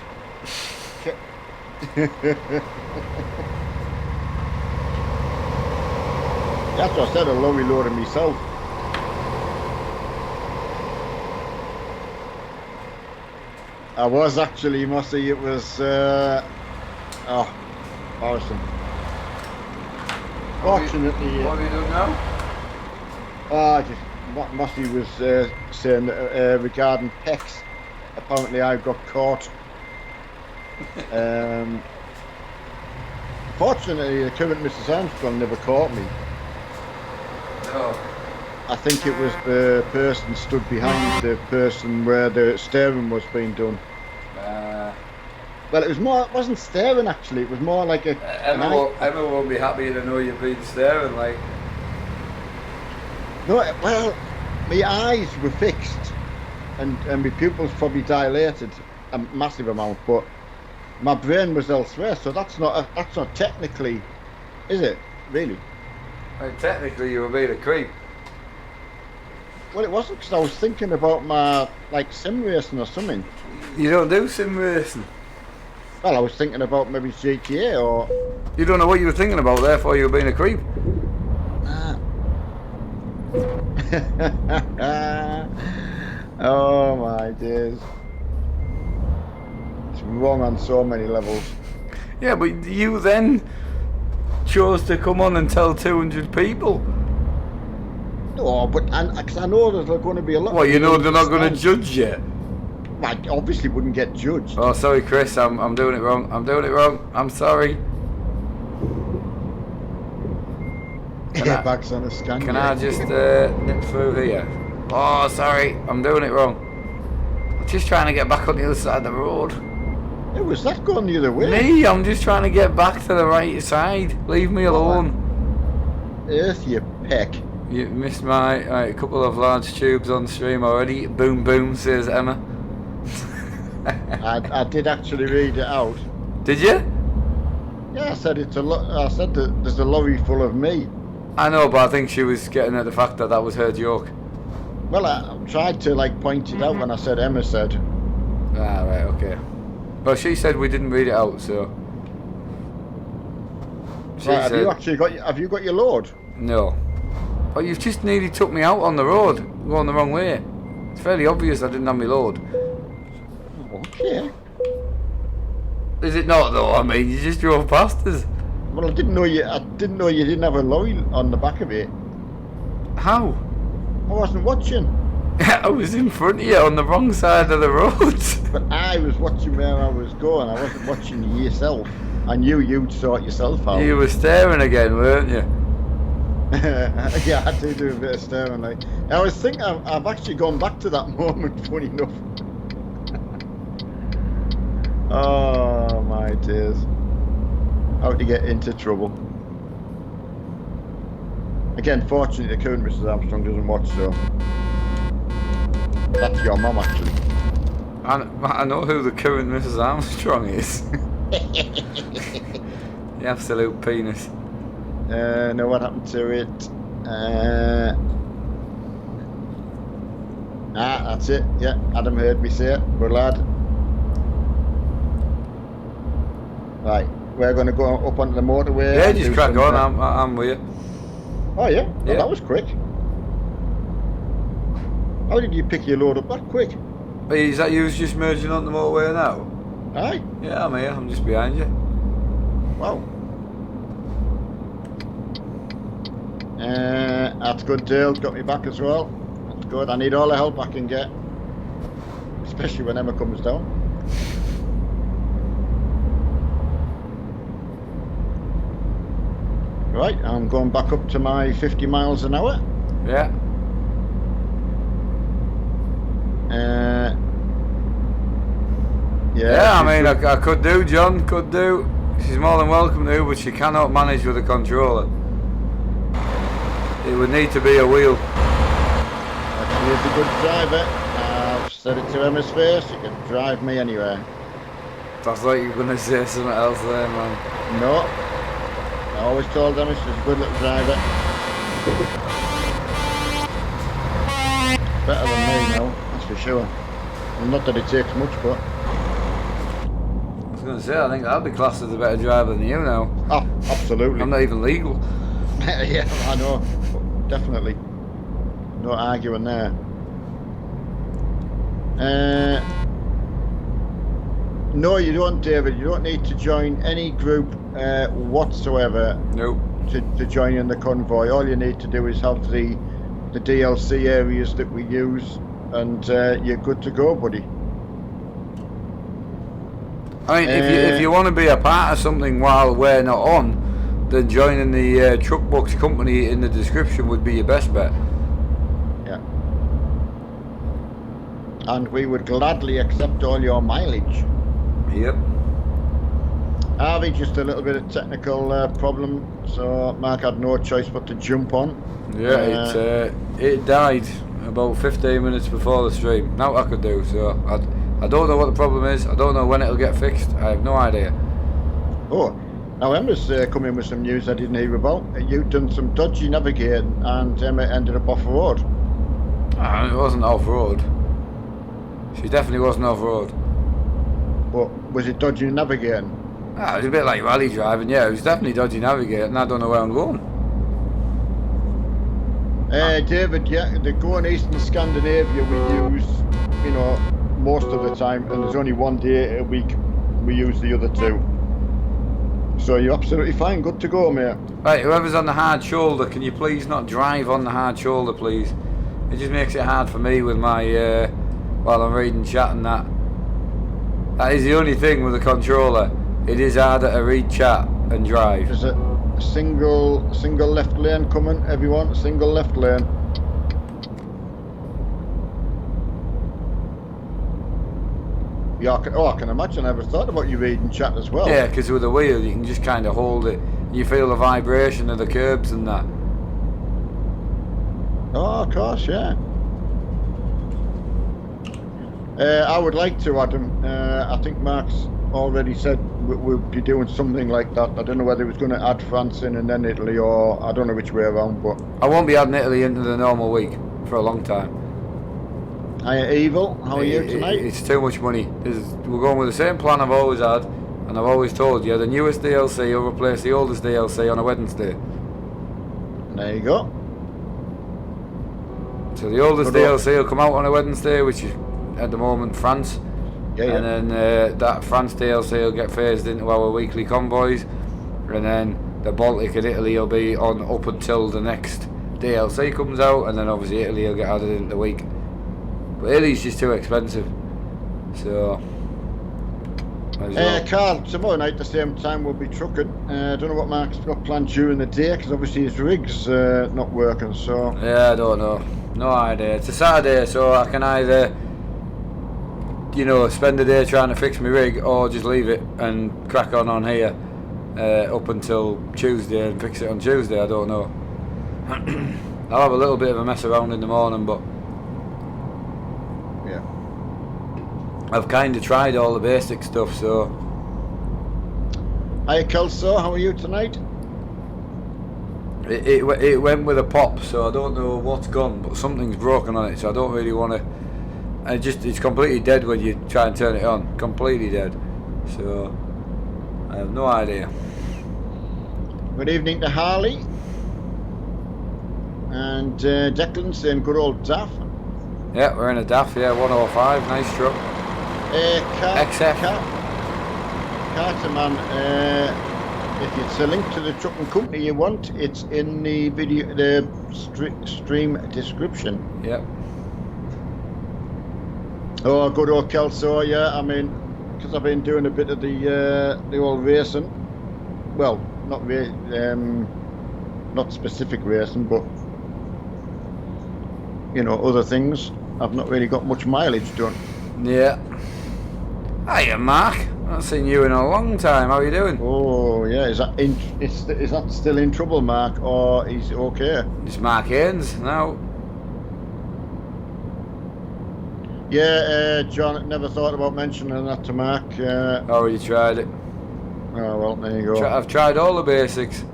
That's what I said, a lorry load of myself. I was actually, Mossy, it was, oh, awesome. Fortunately... What have you done now? Just what Mossy was saying regarding pecs. Apparently I got caught. Fortunately, the current Mrs. Armstrong never caught me. No. I think it was the person stood behind the person where the steering was being done. Well, it was more. It wasn't staring actually. It was more like a. Emma won't be happy to know you've been staring. Like. No, well, my eyes were fixed, and my pupils probably dilated a massive amount, but my brain was elsewhere. So that's not technically, is it? Really? Well, technically, you were being a creep. Well, it wasn't, because I was thinking about my sim racing or something. You don't do sim racing. Well, I was thinking about maybe GTA or... You don't know what you were thinking about, therefore you were being a creep. Oh my days. It's wrong on so many levels. Yeah, but you then chose to come on and tell 200 people. No, but because I know there's going to be a lot. Well, you know they're not going to judge you. I obviously wouldn't get judged. Oh, sorry, Chris. I'm doing it wrong. I'm doing it wrong. I'm sorry. Airbags on a scan. Can I just nip through here? Oh, sorry. I'm doing it wrong. I'm just trying to get back on the other side of the road. Hey, was that going the other way? Me? I'm just trying to get back to the right side. Leave me alone. Earth, you peck. You missed my a couple of large tubes on stream already. Boom, boom, says Emma. I did actually read it out. Did you? Yeah, I said it's a lot. I said that there's a lorry full of me. I know, but I think she was getting at the fact that was her joke. Well, I tried to like point it out when I said Emma said. Ah, right, okay. Well, she said we didn't read it out, so. She Right, have you said actually got? Have you got your load? no. But you've just nearly took me out on the road, going the wrong way. It's fairly obvious I didn't have my load. Okay. Is it not though? I mean, you just drove past us. Well, I didn't know you. I didn't know you didn't have a lorry on the back of it. How? I wasn't watching. I was in front of you on the wrong side of the road. But I was watching where I was going. I wasn't watching yourself. I knew you'd sort yourself out. You were staring again, weren't you? Yeah, I do a bit of staring. Like I was thinking, I've actually gone back to that moment. Funny enough. Oh my days! How to get into trouble? Again, fortunately, the current Mrs. Armstrong doesn't watch, so that's your mum actually. I know who the current Mrs. Armstrong is. The absolute penis. Know what happened to it? That's it. Yeah, Adam heard me say it. Good lad. Right, we're going to go up onto the motorway. Yeah, just crack on. I'm with you. Oh yeah? Yeah. Oh, that was quick. How did you pick your load up that quick? Is that you just merging on the motorway now? Aye. Yeah, I'm here. I'm just behind you. Wow. That's good. Dale's got me back as well. That's good. I need all the help I can get, especially when Emma comes down. Right, I'm going back up to my 50 miles an hour. Yeah. Yeah, I mean, I could do, John, could do. She's more than welcome to, but she cannot manage with a controller. It would need to be a wheel. She is a good driver. I've said it to Emma's face, you can drive me anywhere. That's like you're going to say something else there, man. No. I always told Emma she's a good little driver. Better than me now, that's for sure. Not that it takes much, but... I was going to say, I think I'll be classed as a better driver than you now. Oh, absolutely. I'm not even legal. Yeah, I know. Definitely. No arguing there. No, you don't, David. You don't need to join any group whatsoever Nope. to join in the convoy. All you need to do is have the DLC areas that we use, and you're good to go, buddy. I mean, if you want to be a part of something while we're not on, then joining the truck box company in the description would be your best bet. Yeah. And we would gladly accept all your mileage. Yep. Harvey, just a little bit of technical problem, so Mark had no choice but to jump on. Yeah, it died about 15 minutes before the stream. Now I could do, so I don't know what the problem is. I don't know when it'll get fixed. I have no idea. Oh, now Emma's come in with some news I didn't hear about. You've done some dodgy navigating and Emma ended up off the road. It wasn't off-road. She definitely wasn't off-road. But was it dodgy navigating? It was a bit like rally driving, yeah. It was definitely dodgy navigating. I don't know where I'm going. David, yeah, the going east in Scandinavia we use, you know, most of the time, and there's only one day a week we use the other two. So you're absolutely fine, good to go, mate. Right, whoever's on the hard shoulder, can you please not drive on the hard shoulder, please? It just makes it hard for me with my, while I'm reading chat and that. That is the only thing with the controller. It is harder to read chat and drive. There's a single left lane coming, everyone, single left lane. Yeah, I can imagine. I never thought about you reading chat as well. Yeah, because with the wheel you can just kind of hold it. You feel the vibration of the curbs and that. Oh, of course, yeah. I would like to, Adam. I think Mark's already said we'll be doing something like that. I don't know whether he was going to add France in and then Italy, or I don't know which way around, but... I won't be adding Italy into the normal week for a long time. Hiya, Evil. How are you tonight? It's too much money. We're going with the same plan I've always had, and I've always told you, the newest DLC will replace the oldest DLC on a Wednesday. There you go. So the oldest DLC will come out on a Wednesday, which is at the moment France. Yeah, yeah. And then that France DLC will get phased into our weekly convoys, and then the Baltic and Italy will be on up until the next DLC comes out, and then obviously Italy will get added into the week. But Italy's just too expensive, so. Carl, tomorrow night at the same time we'll be trucking. I don't know what Mark's got planned during the day, because obviously his rig's not working, so. Yeah, I don't know. No idea. It's a Saturday, so I can either, you know, spend the day trying to fix my rig, or just leave it and crack on here up until Tuesday and fix it on Tuesday. I don't know. I'll have a little bit of a mess around in the morning, but yeah, I've kind of tried all the basic stuff, so. Hi Kelso, how are you tonight? It went with a pop, so I don't know what's gone, but something's broken on it, so I don't really want to. It's completely dead when you try and turn it on, completely dead. So I have no idea. Good evening to Harley and Declan saying good old Daff. Yeah, we're in a DAF, yeah, 105, nice truck. XF. Carterman, if it's a link to the trucking company you want, it's in the video, the stream description. Yep. Oh, good old Kelso, yeah. I mean, because I've been doing a bit of the old racing. Well, not specific racing, but you know, other things. I've not really got much mileage done. Yeah. Hiya, Mark. I've not seen you in a long time. How are you doing? Oh yeah, is that still in trouble, Mark, or is it okay? It's Mark Haynes now. Yeah, John, never thought about mentioning that to Mark. Oh, you tried it. Oh well, there you go. I've tried all the basics.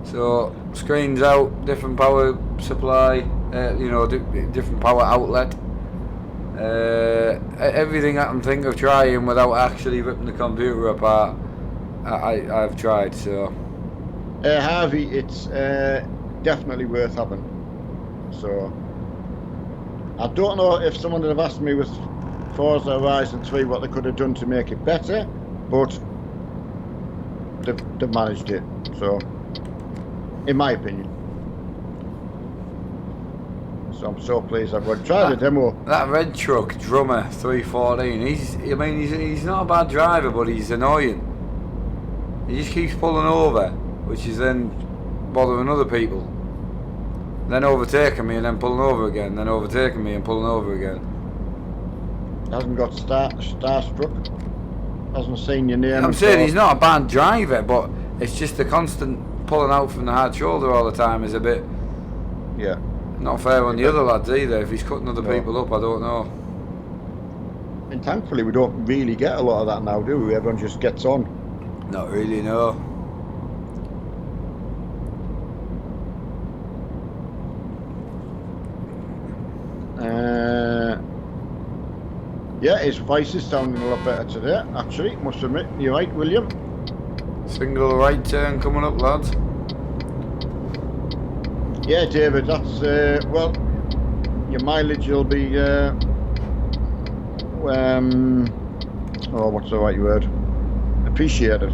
So screens out, different power supply, you know, different power outlet. Everything I can think of trying without actually ripping the computer apart, I've tried. So Harvey, it's definitely worth having. So I don't know if someone would have asked me with Forza Horizon 3 what they could have done to make it better, but they've managed it. So, in my opinion. So I'm so pleased I've tried the demo. That red truck, Drummer 314, he's not a bad driver, but he's annoying. He just keeps pulling over, which is then bothering other people. Then overtaking me and then pulling over again, then overtaking me and pulling over again. Hasn't got starstruck. Hasn't seen your name. I'm saying he's not a bad driver, but it's just the constant pulling out from the hard shoulder all the time is a bit. Yeah. Not fair on the other lads either. If he's cutting other people up, I don't know. And thankfully, we don't really get a lot of that now, do we? Everyone just gets on. Not really, no. Yeah, his voice is sounding a lot better today, actually, must admit. You're right, William. Single right turn coming up, lads. Yeah, David, that's, well, your mileage will be, oh, what's the right word? Appreciated.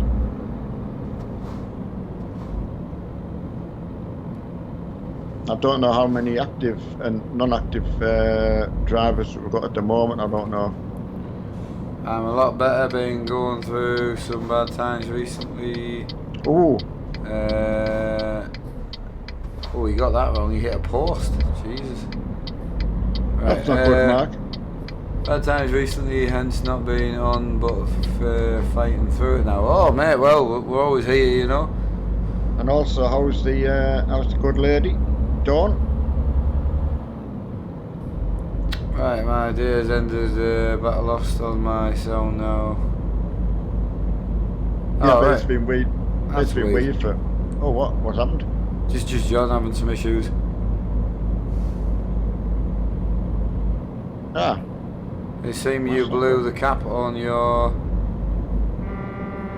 I don't know how many active and non-active drivers we've got at the moment. I don't know. I'm a lot better, been going through some bad times recently. Oh. Oh, you got that wrong. You hit a post. Jesus. Right, that's not good, Mark. Bad times recently, hence not being on, but fighting through it now. Oh, mate. Well, we're always here, you know. And also, how's the good lady? Dawn? Right, my days ended, battle lost on my sound now. Yeah, oh, but right. It's been weird. It's been weird for. Oh, what happened? Just John having some issues. Ah, It seems you blew the cap on your...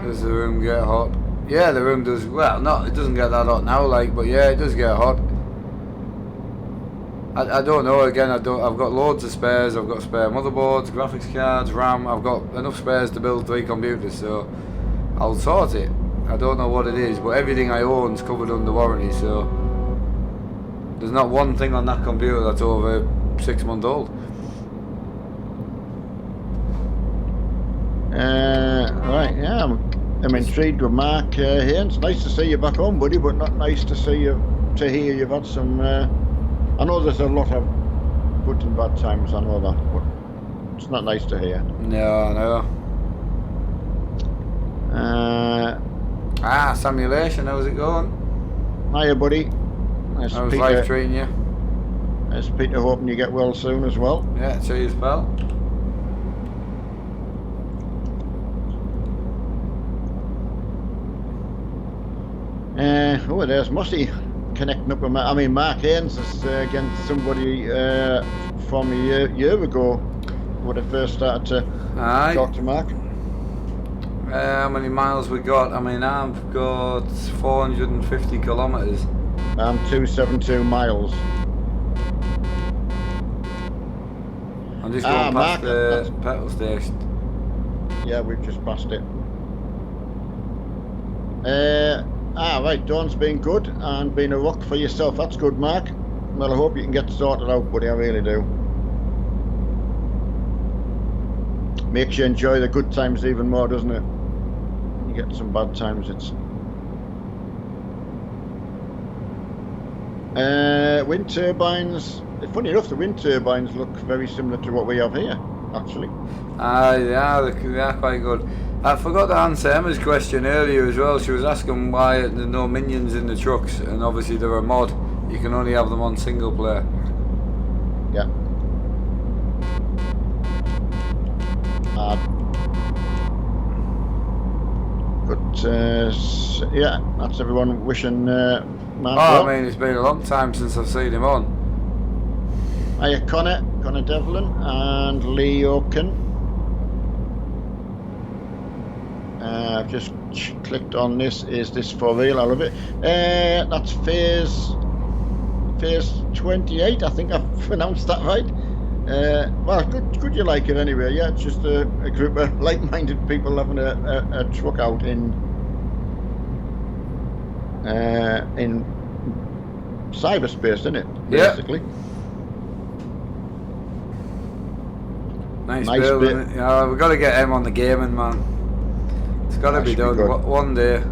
Does the room get hot? Yeah, the room does. Well, no, it doesn't get that hot now, like, but yeah, it does get hot. I don't know. Again, I've got loads of spares. I've got spare motherboards, graphics cards, RAM. I've got enough spares to build 3 computers, so I'll sort it. I don't know what it is, but everything I own's covered under warranty, so there's not one thing on that computer that's over 6 months old. Right, yeah, I'm intrigued with Mark here. It's nice to see you back home, buddy, but not nice to hear you've had some. I know there's a lot of good and bad times. I know that, but it's not nice to hear. No. Simulation. How's it going? Hiya, buddy. How's life treating you? It's Peter, hoping you get well soon as well. Yeah, cheers, pal. Oh, there's Mossy connecting up with Mark. I mean, Mark Haynes is against somebody from a year ago when I first started to talk to Mark. How many miles we got? I mean, I've got 450 kilometres. I'm 272 miles. I'm just going past the petrol station. Yeah, we've just passed it. Right, Dawn's been good and been a rock for yourself. That's good, Mark. Well, I hope you can get sorted out, buddy, I really do. Makes you enjoy the good times even more, doesn't it? You get some bad times, it's... wind turbines. Funny enough, the wind turbines look very similar to what we have here, actually. Yeah, they are quite good. I forgot to answer Emma's question earlier as well. She was asking why there's no minions in the trucks, and obviously they're a mod. You can only have them on single player. Yeah. Yeah, that's everyone wishing Mark well. I mean, it's been a long time since I've seen him on. Hiya, Connor Devlin and Lee Oaken. I've just clicked on this. Is this for real? I love it. That's phase 28. I think I've pronounced that right. Well, good you like it anyway. Yeah, it's just a group of like-minded people having a truck out in cyberspace, isn't it? Basically. Yeah. Nice build, isn't it? Yeah, we've got to get him on the gaming, man. It's got to be done one day.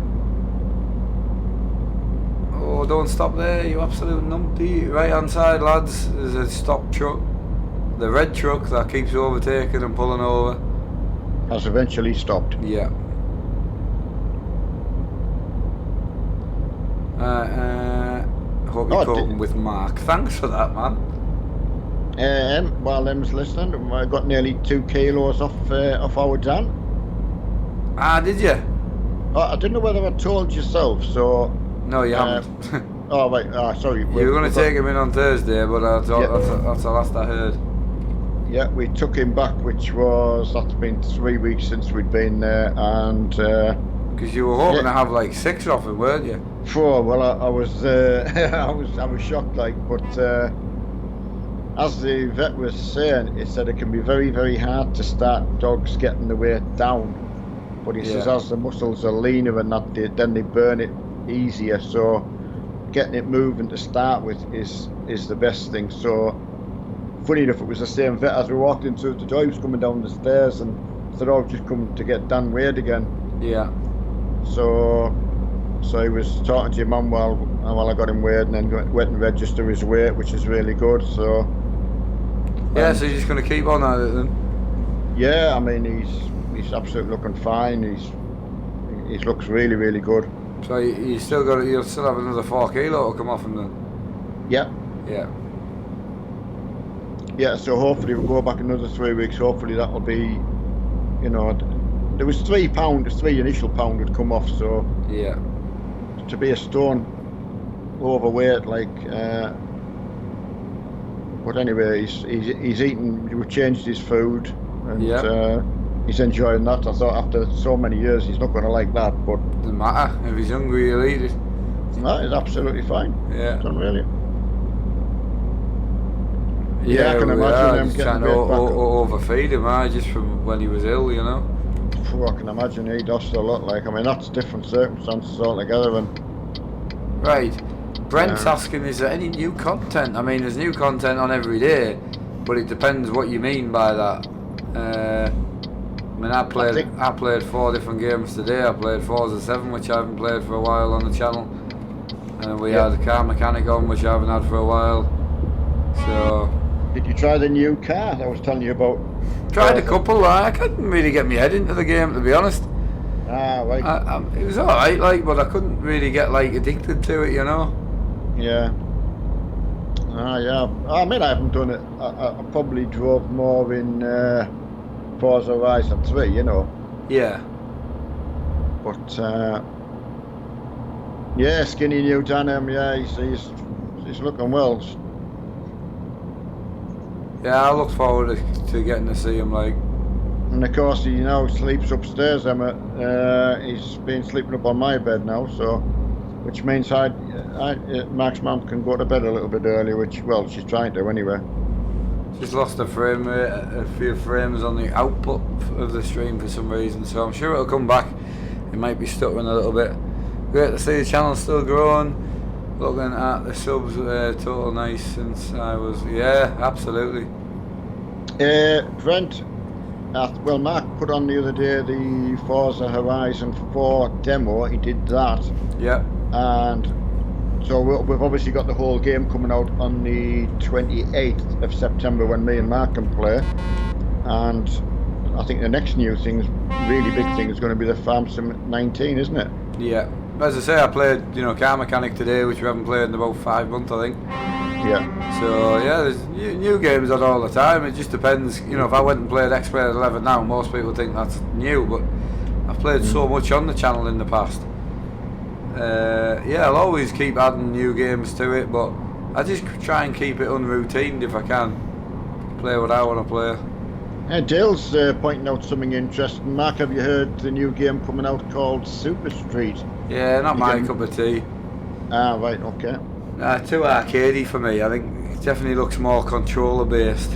Oh, don't stop there, you absolute numpty. Right hand side, lads, there's a stop truck. The red truck that keeps overtaking and pulling over has eventually stopped. Yeah. Hope you're coping with Mark. Thanks for that, man. While Em's listening, I got nearly 2 kilos off our Dan. Did you? I didn't know whether I told yourself, so... No, you haven't. Oh, right, sorry. You were going to take him in on Thursday, but that's the last I heard. Yeah, we took him back, that's been 3 weeks since we'd been there, and... Because you were hoping to have like 6 off him, weren't you? 4, well, I was I was shocked, like, but as the vet was saying, he said it can be very, very hard to start dogs getting the weight down. But he says as the muscles are leaner and that, then they burn it easier. So getting it moving to start with is the best thing. So funny enough, it was the same vet as we walked into the door. He was coming down the stairs and said, "Oh, I've just come to get Dan weighed again." Yeah. So he was talking to your mum while I got him weighed, and then went and register his weight, which is really good. So yeah, so you're just going to keep on at it then? Yeah, I mean he's absolutely looking fine. He looks really, really good. So you still have another 4 kilo to come off him then? Yeah. Yeah. Yeah, so hopefully we'll go back another 3 weeks. Hopefully that'll be, there was 3 initial pound would come off, so yeah. To be a stone overweight, like, But anyway, he's eating. We changed his food, and Yeah. he's enjoying that. I thought after so many years, he's not going to like that, but Doesn't matter. If he's hungry, he'll eat it. that is absolutely fine. Yeah. Done really. Yeah, I can we imagine are him just getting trying to right back. overfeed him, just from when he was ill, you know. I can imagine he lost a lot. Like, I mean, that's different circumstances altogether. And Right. Brent's asking, is there any new content? I mean, there's new content on every day, but it depends what you mean by that. I mean, I played 4 different games today. I played Forza 7, which I haven't played for a while on the channel. And we had the car mechanic on, which I haven't had for a while. So... did you try the new car that I was telling you about? Tried a couple. I couldn't really get my head into the game, to be honest. Ah, right. It was alright, like, but I couldn't really get like addicted to it, you know. Yeah. Yeah. I mean, I haven't done it. I probably drove more in Forza Horizon 3, you know. Yeah. But yeah, skinny new Danham. Yeah, he's looking well. Yeah, I look forward to getting to see him, like. And of course, he now sleeps upstairs. He's been sleeping up on my bed now, so which means Mark's mum can go to bed a little bit early, which, well, she's trying to anyway. Just lost a frame rate, a few frames on the output of the stream for some reason, so I'm sure it'll come back. It might be stuttering a little bit. Great to see the channel still growing. Looking at the subs, total nice since I was, yeah, absolutely. Brent, well, Mark put on the other day the Forza Horizon 4 demo. He did that. Yeah. And so we've obviously got the whole game coming out on the 28th of September when me and Mark can play. And I think the next new thing, really big thing, is going to be the Farm Sim 19, isn't it? Yeah. As I say, I played, car mechanic today, which we haven't played in about 5 months, I think. Yeah. So yeah, there's new games on all the time. It just depends. If I went and played X-Players 11 now, most people think that's new, but I've played so much on the channel in the past. Yeah, I'll always keep adding new games to it, but I just try and keep it unroutined if I can. Play what I want to play. Dale's pointing out something interesting. Mark, have you heard the new game coming out called Super Street? Yeah, not my cup of tea. Ah, right, okay. Too arcadey for me. I think it definitely looks more controller based.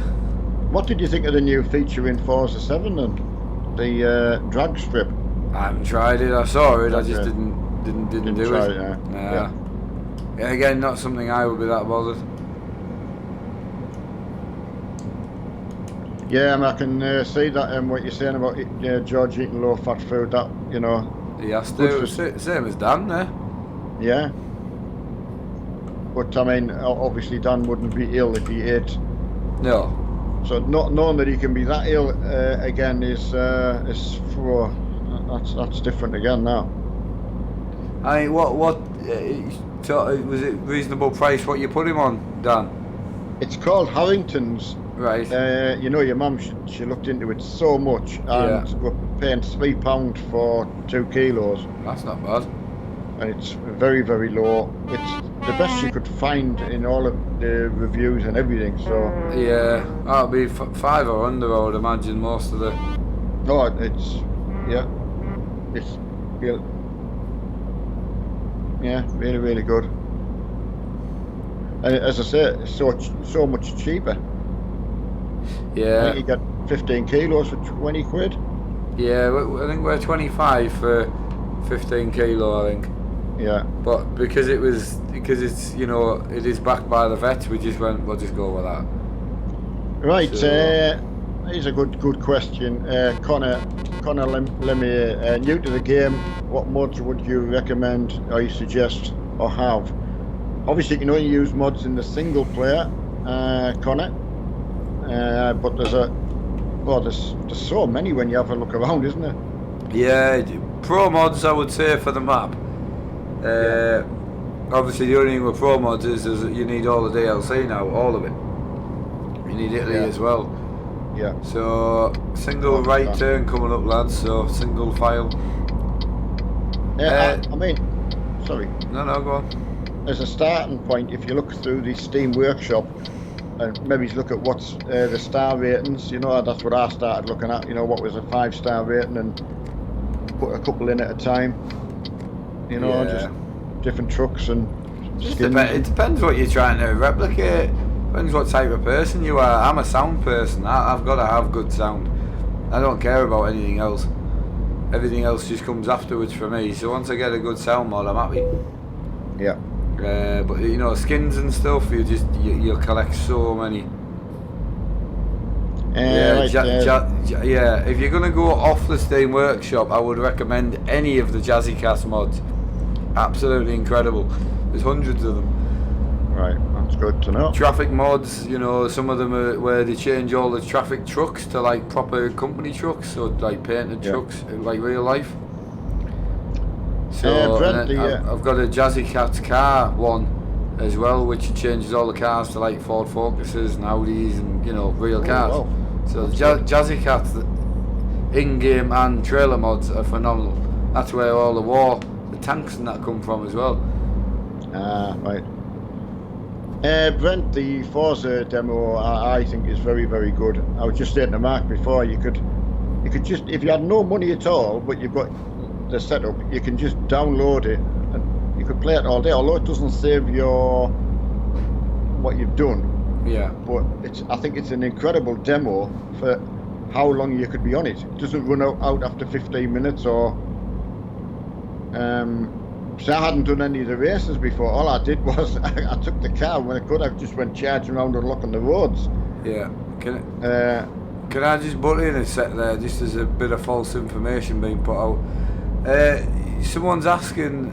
What did you think of the new feature in Forza 7 then? The drag strip? I haven't tried it. I saw it. I just didn't do try it. Yeah. Yeah, again, not something I would be that bothered. Yeah, and I can see that what you're saying about George eating low-fat food. That He has to. Same as Dan, Yeah. But I mean, obviously Dan wouldn't be ill if he ate. No. So not knowing that he can be that ill again is for that's different again now. I mean, what was it reasonable price? What you put him on, Dan? It's called Harrington's. Right. Your mum, she looked into it so much, and we're paying £3 for 2 kilos. That's not bad. And it's very, very low. It's the best she could find in all of the reviews and everything. So yeah, that'll be 5 or under, I would imagine, most of the. Oh, it's really, really good. And as I say, it's so much cheaper. Yeah. I think you get 15 kilos for 20 quid. Yeah, I think we're 25 for 15 kilo, I think. Yeah. But because it's it is backed by the vets, we'll just go with that. Right. So, here's a good question. Connor Lemmy, new to the game, what mods would you recommend or you suggest or have? Obviously, you can only use mods in the single player, Connor. But there's so many when you have a look around, isn't there? Yeah, pro mods I would say for the map. Obviously the only thing with pro mods is that you need all the DLC now, all of it. You need Italy as well. Yeah. So single right turn coming up, lads. So single file. I mean, sorry. No, go on. As a starting point, if you look through the Steam Workshop, and maybe look at what's the star ratings. You know, that's what I started looking at. You know, what was a 5-star rating, and put a couple in at a time. You know, just different trucks and skins. It depends what you're trying to replicate. Depends what type of person you are. I'm a sound person. I've got to have good sound. I don't care about anything else. Everything else just comes afterwards for me. So once I get a good sound mod, I'm happy. Yeah. But you know, skins and stuff, you collect so many. If you're gonna go off the Steam Workshop, I would recommend any of the Jazzy Cast mods. Absolutely incredible. There's hundreds of them. Right, that's good to know. Traffic mods, you know, some of them are where they change all the traffic trucks to like proper company trucks, so like painted trucks, like real life. So I've got a Jazzy Cats car one as well, which changes all the cars to like Ford Focuses and Audis and, you know, real cars. Wow. So the Jazzy Cats in-game and trailer mods are phenomenal. That's where all the tanks and that come from as well. Right. Brent, the Forza demo I think is very, very good. I was just saying to Mark before, you could just, if you had no money at all, but you've got the setup, you can just download it and you could play it all day, although it doesn't save what you've done. Yeah. But I think it's an incredible demo for how long you could be on it. It doesn't run out after 15 minutes or so I hadn't done any of the races before. All I did was I took the car when I could. I just went charging around and looking the roads. Yeah. Can I just butt in a sec there, just as a bit of false information being put out? Someone's asking,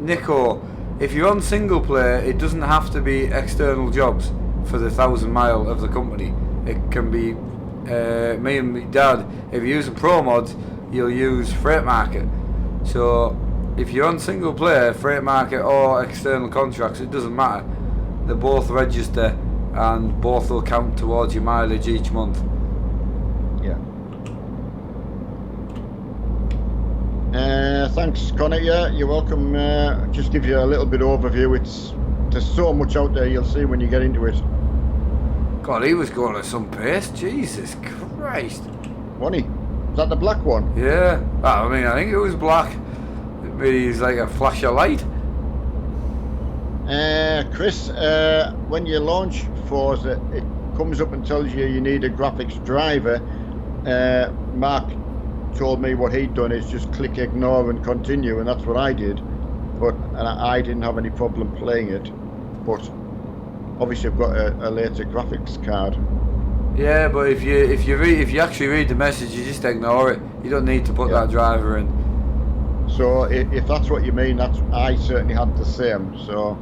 Nico, if you're on single player, it doesn't have to be external jobs for the 1,000 mile of the company. It can be me and my dad. If you're using pro mods, you'll use Freight Market. So if you're on single player, Freight Market or external contracts, it doesn't matter. They both register and both will count towards your mileage each month. Yeah. Thanks, Connor. Yeah, you're welcome. Just give you a little bit overview. There's so much out there you'll see when you get into it. God, he was going at some pace. Jesus Christ. Wasn't he? Is that the black one? Yeah. I mean, I think it was black. Maybe he's like a flash of light. Chris, when you launch Forza, it comes up and tells you need a graphics driver. Mark told me what he'd done is just click ignore and continue, and that's what I did. But I didn't have any problem playing it. But obviously, I've got a later graphics card. Yeah, but if you actually read the message, you just ignore it. You don't need to put that driver in. So if that's what you mean, I certainly had the same. So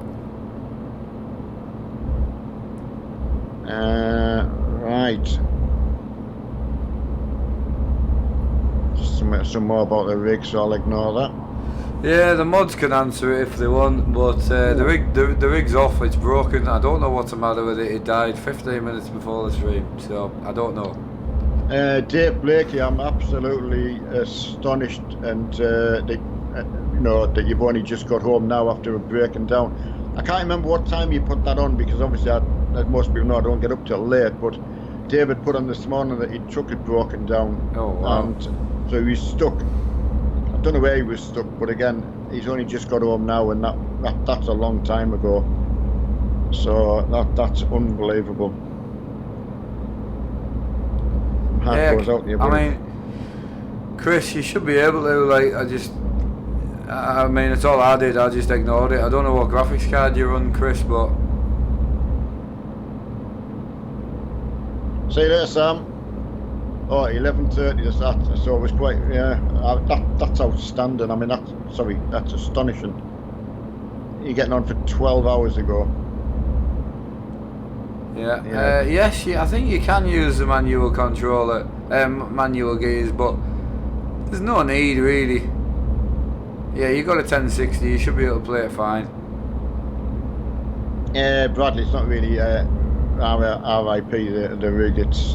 right, just some more about the rig, so I'll ignore that. Yeah, the mods can answer it if they want, but the rig's off. It's broken. I don't know what's the matter with it. It died 15 minutes before the stream, so I don't know. Dave Blakey, I'm absolutely astonished, and that you've only just got home now after breaking down. I can't remember what time you put that on, because obviously, as most people know, I don't get up till late. But David put on this morning that his truck had broken down, and so he was stuck. I don't know where he was stuck, but again, he's only just got home now, and that's a long time ago. So that's unbelievable. I mean, Chris, you should be able to, I mean, it's all I did, I just ignored it. I don't know what graphics card you run, Chris, but... See you later, Sam. Oh, 11:30, so it was quite, that's outstanding. I mean, that's astonishing. You're getting on for 12 hours ago. Yeah. Yes, I think you can use the manual controller, manual gears, but there's no need really. Yeah, you got a 1060, you should be able to play it fine. Bradley, it's not really RIP the rig. It's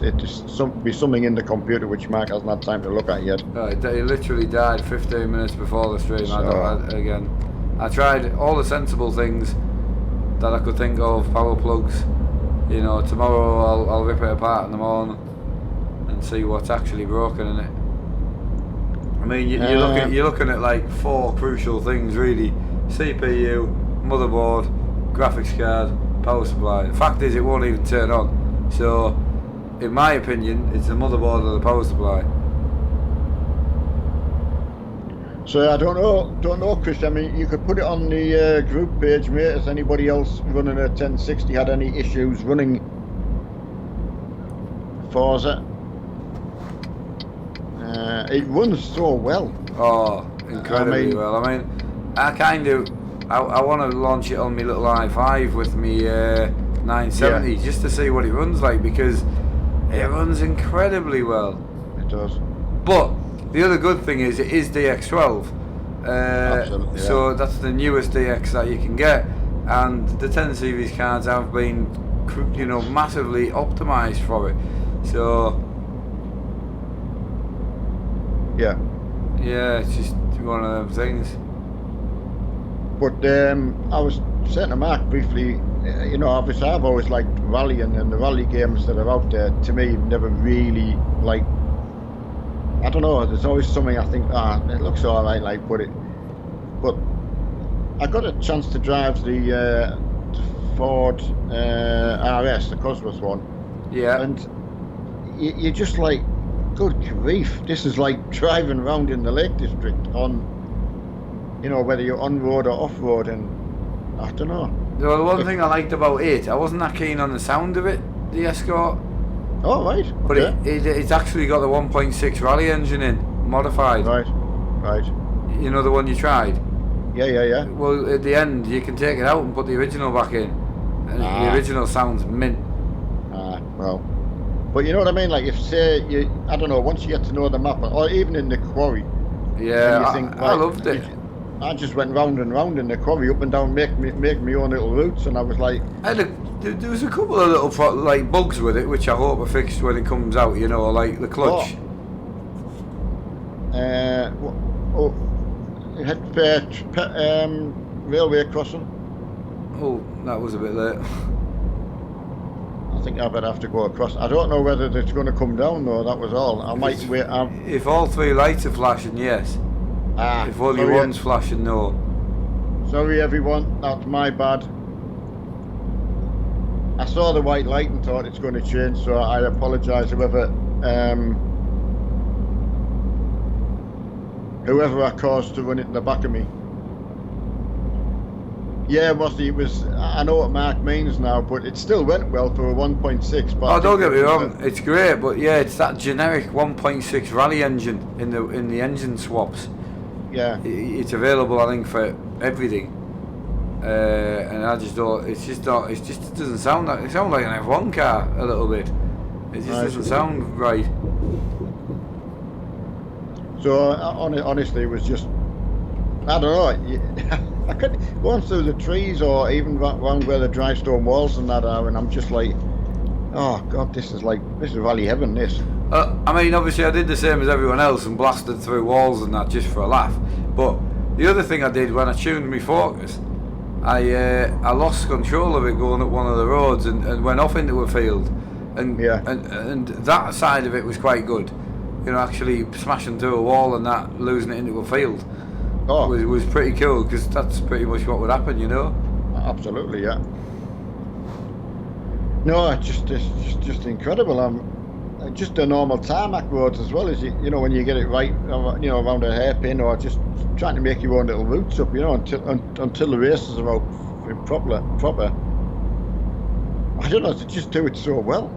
be something in the computer which Mark hasn't had time to look at yet. It literally died 15 minutes before the stream. I tried all the sensible things that I could think of, power plugs, You know, tomorrow I'll rip it apart in the morning and see what's actually broken in it. I mean, you're looking at like 4 crucial things really: CPU, motherboard, graphics card, power supply. The fact is, it won't even turn on. So, in my opinion, it's the motherboard or the power supply. So I don't know, Chris. I mean, you could put it on the group page, mate. Has anybody else running a 1060 had any issues running Forza? It runs so well. Oh, incredibly well. I mean, I want to launch it on my little i5 with me 970 just to see what it runs like, because it runs incredibly well. It does. But the other good thing is it is DX12. Absolutely, yeah. So that's the newest DX that you can get, and the 10 series cards have been, you know, massively optimized for it. So yeah, it's just one of them things. But I was saying to Mark briefly, you know, obviously I've always liked rallying, and the rally games that are out there, to me, never really, like, I don't know, there's always something I think, it looks alright, like, but I got a chance to drive the Ford RS, the Cosworth one. Yeah. And you're just like, good grief, this is like driving around in the Lake District on, you know, whether you're on road or off road, and I don't know. The one thing I liked about it, I wasn't that keen on the sound of it, the Escort. Oh, right. But okay. it's actually got the 1.6 rally engine in, modified. Right. You know the one you tried? Yeah. Well, at the end, you can take it out and put the original back in. And the original sounds mint. Well. But you know what I mean? Like, if, say, I don't know, once you get to know the map, or even in the quarry. Yeah, you think, I loved it. I just went round and round in the quarry, up and down, make my own little routes, and I was like... There was a couple of little like bugs with it, which I hope are fixed when it comes out, you know, like the clutch. It had railway crossing. Oh, that was a bit late. I think I better have to go across. I don't know whether it's going to come down though, that was all. I might wait. If all 3 lights are flashing, yes. If only one's flashing, no. Sorry everyone, that's my bad. I saw the white light and thought it's going to change, so I apologise whoever I caused to run it in the back of me. Yeah, it was. I know what Mark means now, but it still went well for a 1.6. Oh, don't get me wrong, it's great, but yeah, it's that generic 1.6 rally engine in the engine swaps. Yeah, it's available, I think, for everything. And I just don't. It doesn't sound like. It sounds like an F1 car a little bit. It just doesn't sound right. So honestly, it was just, I don't know. I couldn't going through the trees or even around where the dry stone walls and that are, and I'm just like, oh God, this is rally heaven. This. I mean, obviously, I did the same as everyone else and blasted through walls and that just for a laugh. But the other thing I did when I tuned my Focus, I lost control of it going up one of the roads and went off into a field, and that side of it was quite good. You know, actually smashing through a wall and that, losing it into a field. Oh, was pretty cool, because that's pretty much what would happen, you know. Absolutely, yeah. No, it's just incredible. Just the normal tarmac roads as well, as you know, when you get it right, you know, around a hairpin, or just trying to make your own little routes up, you know, until the races are out proper. I don't know, they just do it so well.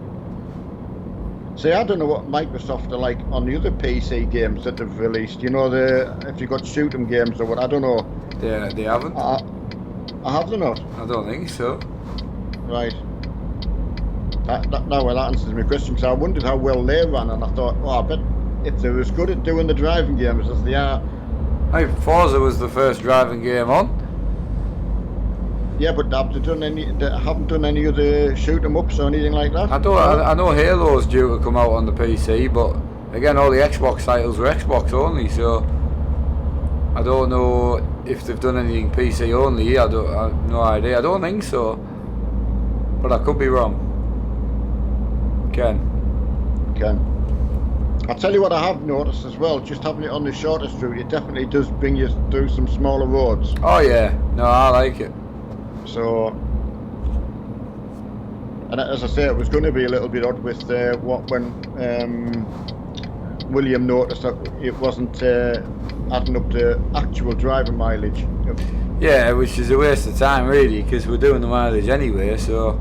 See, I don't know what Microsoft are like on the other PC games that they've released. You know, if you got shoot 'em games or what, I don't know. Yeah, they haven't. I have them not. I don't think so. Right. That answers my question, because I wondered how well they ran, and I thought, I bet if they're as good at doing the driving games as they are. Hey, Forza was the first driving game on. Yeah, but they haven't done any of the shoot 'em ups or anything like that. I know Halo's due to come out on the PC, but again, all the Xbox titles were Xbox only, so I don't know if they've done anything PC only. I have no idea. I don't think so, but I could be wrong. Can. I'll tell you what I have noticed as well, just having it on the shortest route, it definitely does bring you through some smaller roads. Oh yeah, no, I like it. So, and as I say, it was going to be a little bit odd with when William noticed that it wasn't adding up to actual driver mileage. Yeah, which is a waste of time really, because we're doing the mileage anyway, so...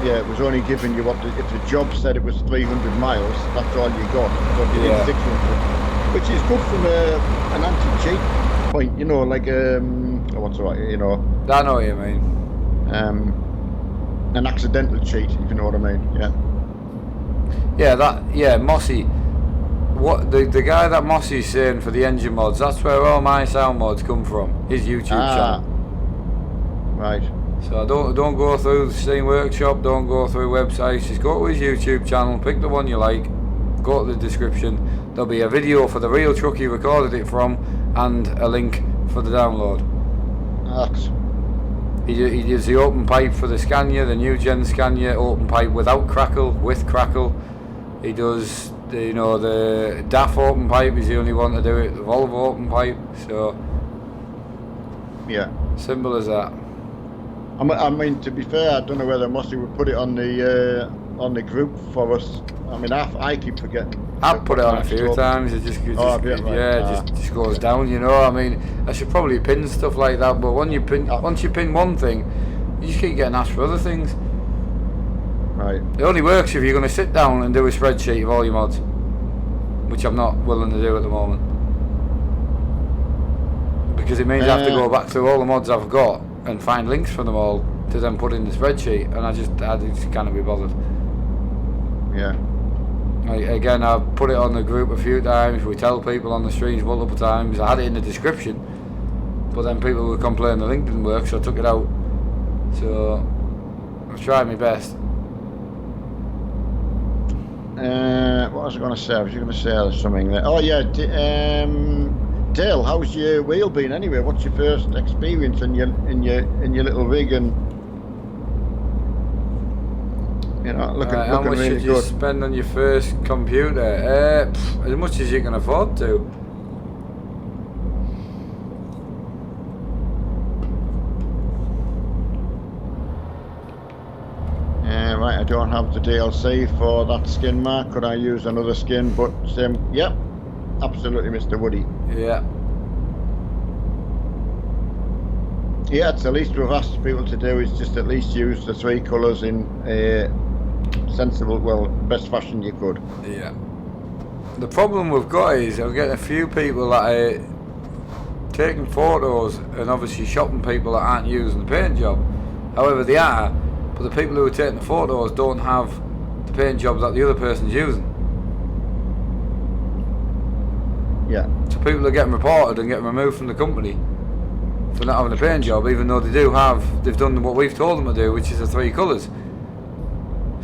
Yeah, it was only giving you if the job said it was 300 miles, that's all you got. So you need 600, which is good from an anti-cheat point, you know, like, what's the right, you know... I know what you mean. An accidental cheat, if you know what I mean, Yeah, Mossy. What the guy that Mossy's saying for the engine mods, that's where all my sound mods come from. His YouTube channel. Right. So don't go through the Steam Workshop, don't go through websites, just go to his YouTube channel, pick the one you like, go to the description, there'll be a video for the real truck he recorded it from, and a link for the download. He does the open pipe for the Scania, the new gen Scania, open pipe without crackle, with crackle. He does the DAF open pipe, he's the only one to do it, the Volvo open pipe, so... Yeah. Simple as that. I mean, to be fair, I don't know whether Mossy would put it on the group for us. I mean, I keep forgetting. I've put it on a few times. It just goes down. You know, I mean, I should probably pin stuff like that. But once you pin one thing, you just keep getting asked for other things. Right. It only works if you're going to sit down and do a spreadsheet of all your mods, which I'm not willing to do at the moment, because it means I have to go back through all the mods I've got and find links for them all to then put in the spreadsheet, and I just can't be bothered. Yeah. Again, I've put it on the group a few times, we tell people on the streams multiple times, I had it in the description, but then people would complain the link didn't work, so I took it out. So, I've tried my best. What was I going to say? I was going to say something there. Oh yeah, Dale, how's your wheel been anyway? What's your first experience in your little rig, and looking how much really should you good. spend on your first computer? As much as you can afford to. Right, I don't have the DLC for that skin mark. Could I use another skin? But yep, absolutely, Mr. Woody. Yeah. Yeah, it's the least we've asked people to do is just at least use the 3 colours in a sensible, best fashion you could. Yeah. The problem we've got is I'm getting a few people that are taking photos and obviously shopping people that aren't using the paint job. However, they are, but the people who are taking the photos don't have the paint job that the other person's using. Yeah. So people are getting reported and getting removed from the company for not having a paint job, even though they've done what we've told them to do, which is the 3 colours.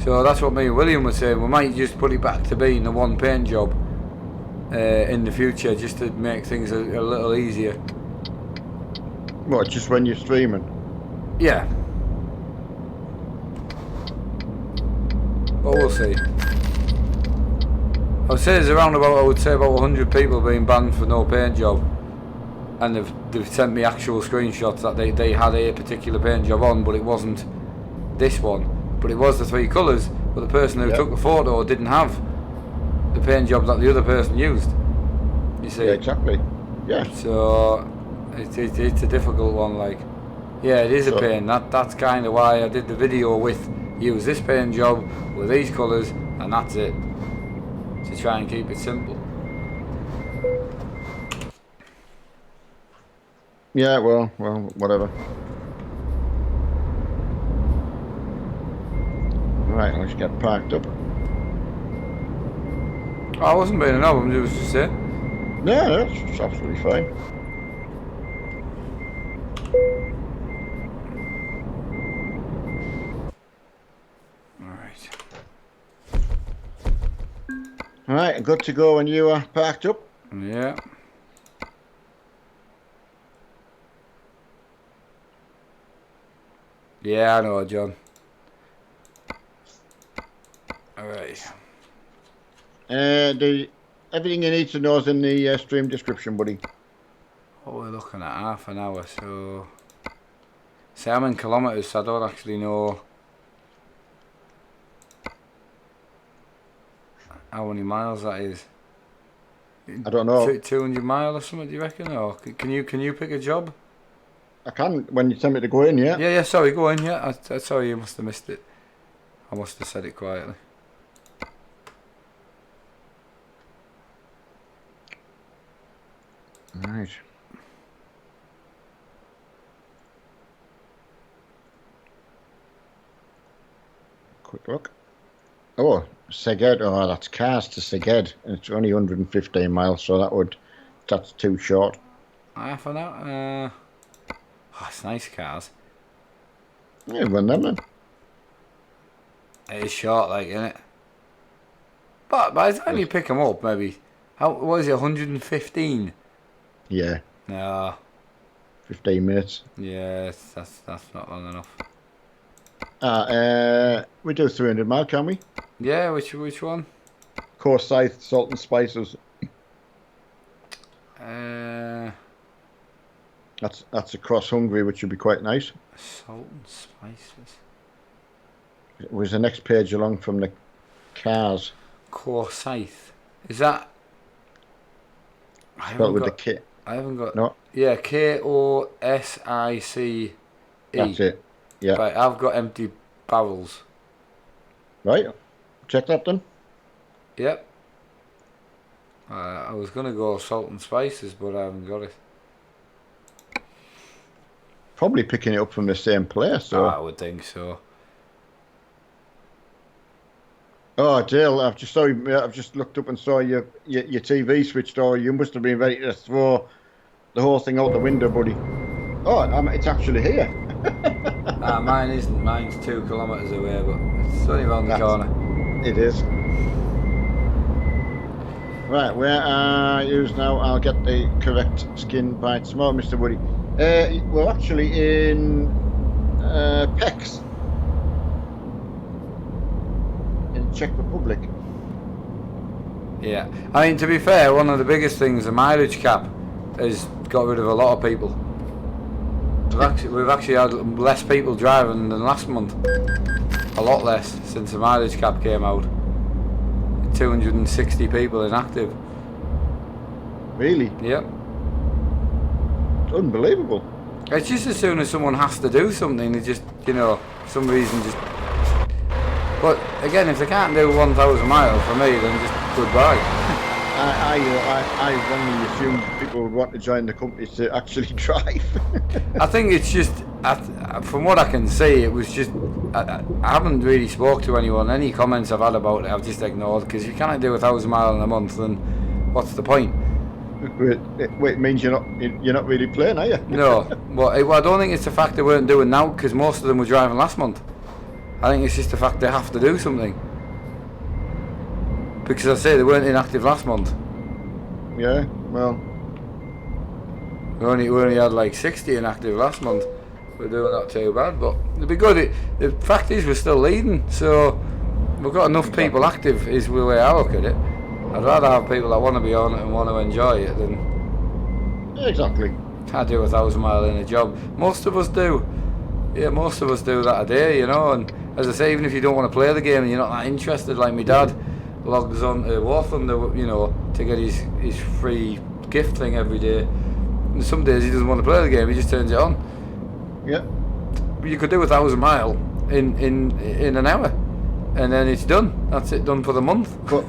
So that's what me and William were saying, we might just put it back to being the 1 paint job in the future, just to make things a little easier. What, just when you're streaming? Yeah. But we'll see. I would say there's about 100 people being banned for no paint job, and they've sent me actual screenshots that they had a particular paint job on, but it wasn't this one, but it was the 3 colours, but the person who took the photo didn't have the paint job that the other person used, you see. Yeah, exactly. Yeah. So it's a difficult one, like. Yeah, it is a pain. That's kind of why I did the video with use this paint job with these colours, and that's it, to try and keep it simple. Yeah, well, whatever. Right, let's get parked up. I wasn't being an album, it was just it. No, that's absolutely fine. Alright, good to go when you are parked up. Yeah. Yeah, I know, John. Right. Everything you need to know is in the stream description, buddy. What we're looking at, half an hour, so... See, I'm in kilometres, so I don't actually know how many miles that is. I don't know. 200 miles or something, do you reckon? Or can you pick a job? I can when you tell me to go in, yeah? Yeah, sorry, go in, yeah. Sorry, you must have missed it. I must have said it quietly. Right. Quick look. Oh, Szeged. Oh, that's cars to Szeged. It's only 115 miles, so that's too short. Half an hour? Oh, it's nice cars. Yeah, run them then. It is short, like, isn't it? But by the time you pick them up, maybe... What is it, 115? Yeah. No. 15 minutes. Yeah, that's not long enough. We do 300 mile, can we? Yeah, which one? Course Scythe, Salt and Spices. That's across Hungary, which would be quite nice. Salt and Spices. It was the next page along from the cars. Corsaith. Is that? Spelled with the K. I haven't got. No. Yeah, Kosice. That's it. Yeah. Right, I've got empty barrels. Right. Check that then. Yep. I was gonna go Salt and Spices, but I haven't got it. Probably picking it up from the same place. So. I would think so. Oh, Dale, I've just looked up and saw your TV switched over. You must have been ready to throw the whole thing out the window, buddy. Oh, it's actually here. Mine isn't. Mine's 2 kilometres away, but it's only around the corner. It is. Right, where are you now? I'll get the correct skin by tomorrow, Mr. Woody. We're actually in Pex. In Czech Republic. Yeah, I mean, to be fair, one of the biggest things, the mileage cap, has got rid of a lot of people. We've actually had less people driving than last month. A lot less since the mileage cap came out. 260 people inactive. Really? Yep. It's unbelievable. It's just as soon as someone has to do something, they just, some reason just... But again, if they can't do 1,000 miles for me, then just goodbye. I wrongly assumed people would want to join the company to actually drive. I think it's just, from what I can see, it was just, I haven't really spoke to anyone. Any comments I've had about it, I've just ignored, because if you can't do 1,000 miles in a month, then what's the point? Wait, it means you're not really playing, are you? No, well, I don't think it's the fact they weren't doing now, because most of them were driving last month. I think it's just the fact they have to do something. Because I say they weren't inactive last month. Yeah, well, we only had like 60 inactive last month. We're doing not too bad, but it'd be good. The fact is we're still leading, so we've got enough people active. Is the way I look at it. I'd rather have people that want to be on it and want to enjoy it than exactly. I do 1,000 mile in a job. Most of us do. Yeah, most of us do that a day, And as I say, even if you don't want to play the game and you're not that interested, like my dad logs on to War Thunder, to get his free gift thing every day. And some days he doesn't want to play the game; he just turns it on. Yeah. You could do 1,000 mile in an hour, and then it's done. That's it, done for the month. But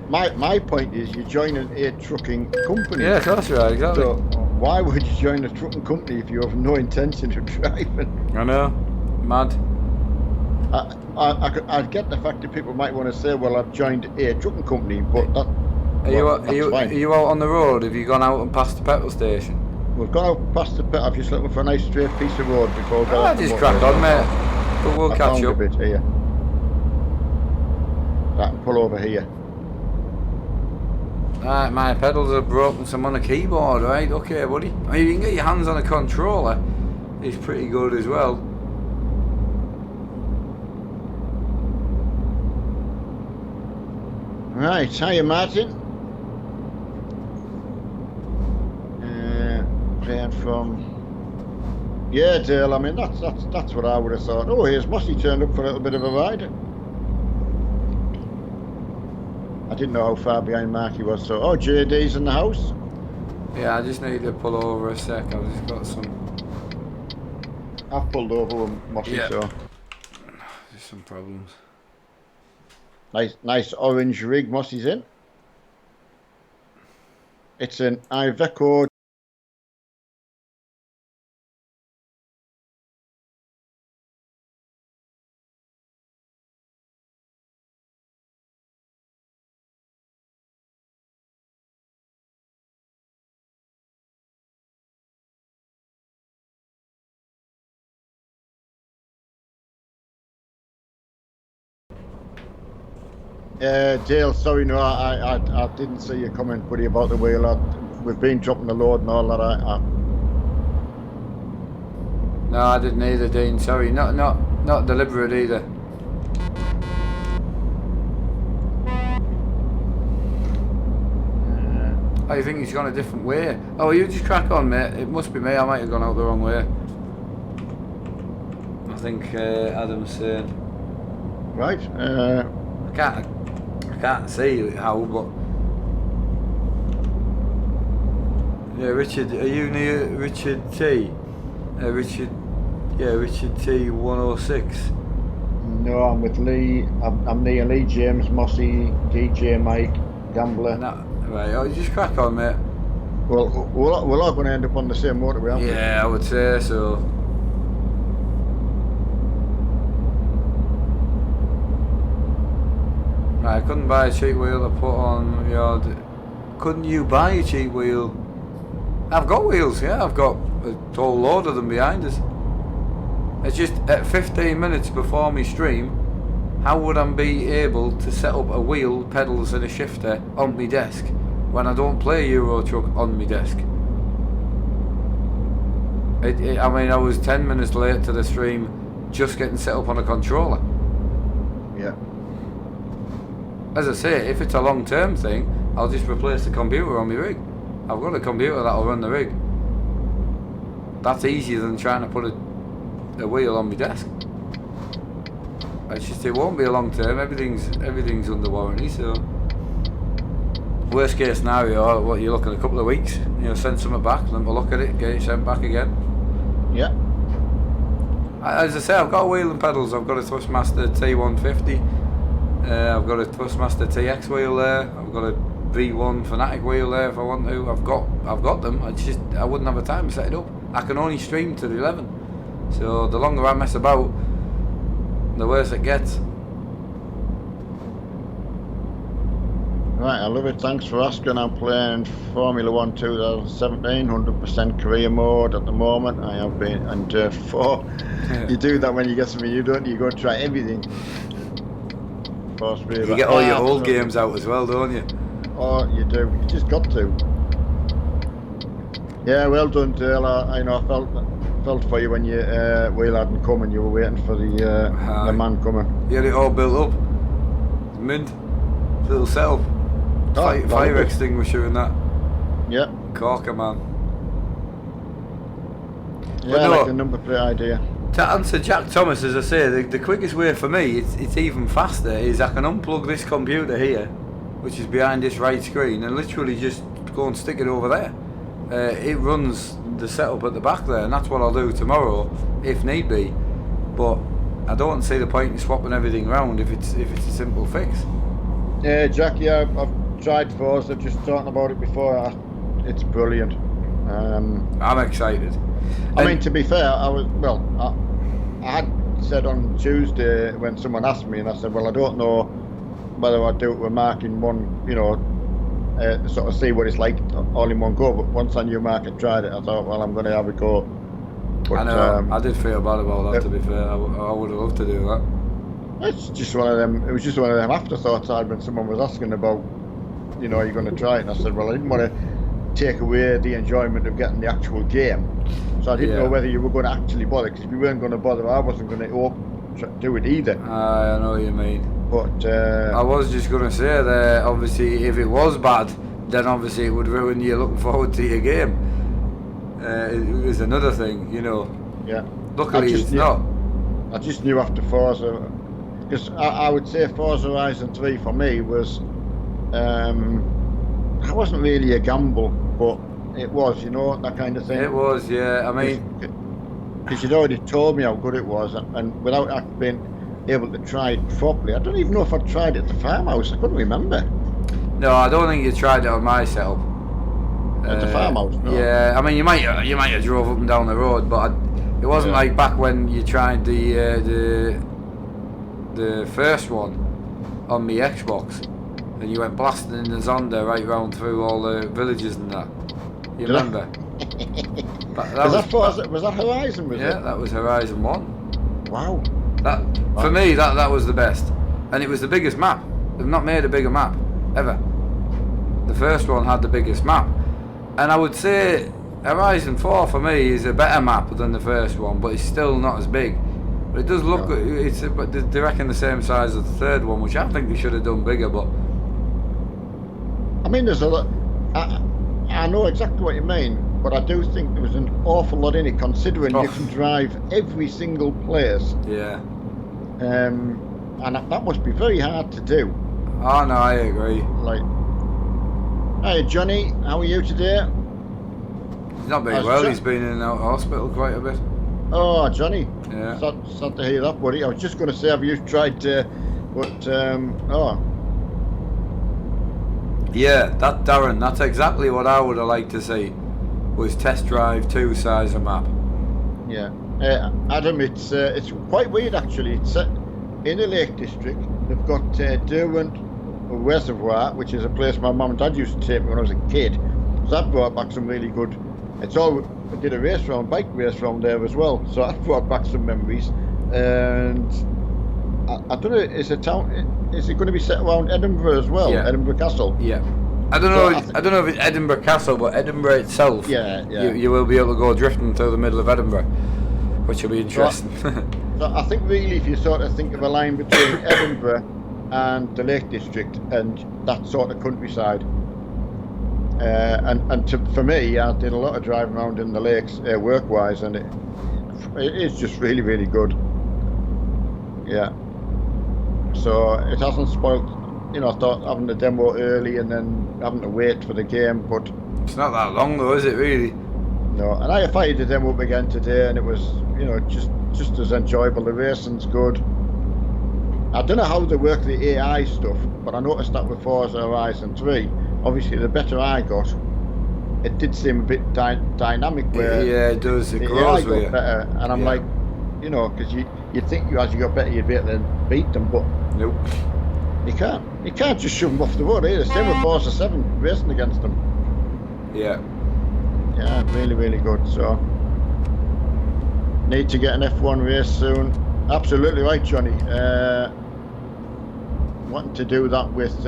my point is, you're joining a trucking company. Yeah, that's right, exactly. So why would you join a trucking company if you have no intention of driving? I know, mad. I get the fact that people might want to say, well, I've joined a trucking company, but that. Are you out on the road? Have you gone out and past the petrol station? We've gone out past the pit. I'm just looking for a nice straight piece of road before we go. Just crack on, mate. But we'll catch up. A bit here. I can pull over here. Right, my pedals are broken, so I'm on a keyboard, right? Okay, buddy. I mean, you can get your hands on a controller. It's pretty good as well. Right, hiya Martin. Playing from... Yeah, Dale, I mean, that's what I would have thought. Oh, here's Mossy turned up for a little bit of a ride. I didn't know how far behind Mark he was, so... Oh, JD's in the house. Yeah, I just need to pull over a sec. I've just got some... I've pulled over with Mossy, Yeah. so... There's some problems. Nice orange rig Mossy's in. It's an Iveco. Dale, sorry, no, I didn't see your comment, buddy, about the wheel. We've been dropping the load and all that. No, I didn't either, Dean. Sorry, not deliberate either. Oh, you think he's gone a different way? Oh, you just crack on, mate. It must be me. I might have gone out the wrong way. I think Adam's saying. Right. I can't see how, but yeah, Richard, are you near Richard T? Richard T 106. No, I'm with Lee. I'm near Lee James, Mossy, DJ Mike, Gambler. Right, oh, you just crack on, mate. Well, we're all going to end up on the same motorway, aren't we? Yeah, I would say so. Right, I couldn't buy a cheap wheel to put on your... Couldn't you buy a cheap wheel? I've got wheels, yeah, I've got a whole load of them behind us. It's just at 15 minutes before me stream, how would I be able to set up a wheel, pedals and a shifter on my desk when I don't play Euro Truck on my desk? I mean, I was 10 minutes late to the stream just getting set up on a controller. Yeah. As I say, if it's a long-term thing, I'll just replace the computer on my rig. I've got a computer that'll run the rig. That's easier than trying to put a wheel on my desk. It's just, it won't be a long-term. Everything's under warranty. So, worst case scenario, what you're looking at a couple of weeks. You know, send something back, then we'll look at it, get it sent back again. Yeah. As I say, I've got wheel and pedals. I've got a Thrustmaster T150. I've got a Thrustmaster TX wheel there. I've got a V1 Fanatic wheel there if I want to. I've got them. I wouldn't have a time to set it up. I can only stream to the 11. So the longer I mess about, the worse it gets. Right, I love it. Thanks for asking. I'm playing Formula 1 2017, 100% career mode at the moment. I have been, and you do that when you get something you don't. You go and try everything. You get all your old games out as well, don't you? Oh, you do. You just got to. Yeah, well done, Dale. I know I felt for you when you wheel hadn't come and you were waiting for the man coming. You had it all built up. Mint. Little setup. Fire extinguisher and that. Yeah. Corker, man. Yeah, I like the number plate idea. To answer Jack Thomas, as I say, the quickest way for me, it's even faster, is I can unplug this computer here, which is behind this right screen, and literally just go and stick it over there. It runs the setup at the back there, and that's what I'll do tomorrow, if need be. But I don't see the point in swapping everything around if it's a simple fix. Yeah, Jack, yeah, I've tried Forza, just talking about it before. It's brilliant. I'm excited. I mean, to be fair, I had said on Tuesday when someone asked me, and I said, well, I don't know whether I'd do it with Mark in one, sort of see what it's like all in one go. But once I knew Mark had tried it, I thought, well, I'm going to have a go. But, I know, I did feel bad about that, to be fair. I would have loved to do that. It's just one of them. It was just one of them afterthoughts I had when someone was asking about, are you going to try it? And I said, well, I didn't want to take away the enjoyment of getting the actual game. So I didn't know whether you were going to actually bother, because if you weren't going to bother, I wasn't going to do it either. I know what you mean. But I was just going to say that obviously if it was bad, then obviously it would ruin you looking forward to your game. It was another thing, you know. yeah, Luckily it's not. I just knew after Forza, because I would say Forza Horizon 3 for me was, that wasn't really a gamble, but it was, you know, that kind of thing. It was, yeah. I mean, because you'd already told me how good it was, and without actually being able to try it properly, I don't even know if I tried it at the farmhouse. I couldn't remember. no, I don't think you tried it on my setup. At the farmhouse, no? Yeah, I mean you might have drove up and down the road, but it wasn't like back when you tried the first one on the Xbox, and you went blasting in the Zonda right round through all the villages and that. You remember? Was that Horizon? Was it? Yeah, that was Horizon 1. Wow. For me, that was the best, and it was the biggest map. They've not made a bigger map ever. The first one had the biggest map, and I would say Horizon 4 for me is a better map than the first one, but it's still not as big. But it does look, but they reckon the same size as the third one, which I think they should have done bigger. But I mean, there's a lot. I know exactly what you mean, but I do think there was an awful lot in it, considering you can drive every single place. Yeah. And that must be very hard to do. Oh no, I agree. Like, hey Johnny, how are you today? He's not very well. He's been in and out of hospital quite a bit. Oh, Johnny. Yeah. Sad to hear that, buddy. I was just going to say, have you tried to, but Yeah, that Darren. That's exactly what I would have liked to see. Was test drive 2 size of map. Yeah. Adam, it's quite weird actually. It's in the Lake District. They've got Derwent Reservoir, which is a place my mum and dad used to take me when I was a kid. So that brought back some really good. I did a bike race round there as well. So that brought back some memories. And I don't know, is it going to be set around Edinburgh as well? Yeah. Edinburgh Castle. Yeah. I don't know if it's Edinburgh Castle, but Edinburgh itself. Yeah. You will be able to go drifting through the middle of Edinburgh, which will be interesting. So I think really, if you sort of think of a line between Edinburgh and the Lake District and that sort of countryside, for me, I did a lot of driving around in the lakes work-wise, and it is just really, really good. Yeah. So it hasn't spoiled. You know, I thought having the demo early and then having to wait for the game, but it's not that long though, is it really? No, and I fired the demo up again today, and it was, you know, just as enjoyable. The racing's good. I don't know how they work the AI stuff, but I noticed that with Forza Horizon 3, obviously the better I got, it did seem a bit dynamic. Where yeah, it does. It the grows AI with got you. better, and I'm like, you know, because you think as you got better, you'd be able to beat them, but nope. You can't just shove them off the road either. Same with Forza 7, racing against them. Yeah. Yeah, really, really good. So, need to get an F1 race soon. Absolutely right, Johnny. Wanting to do that with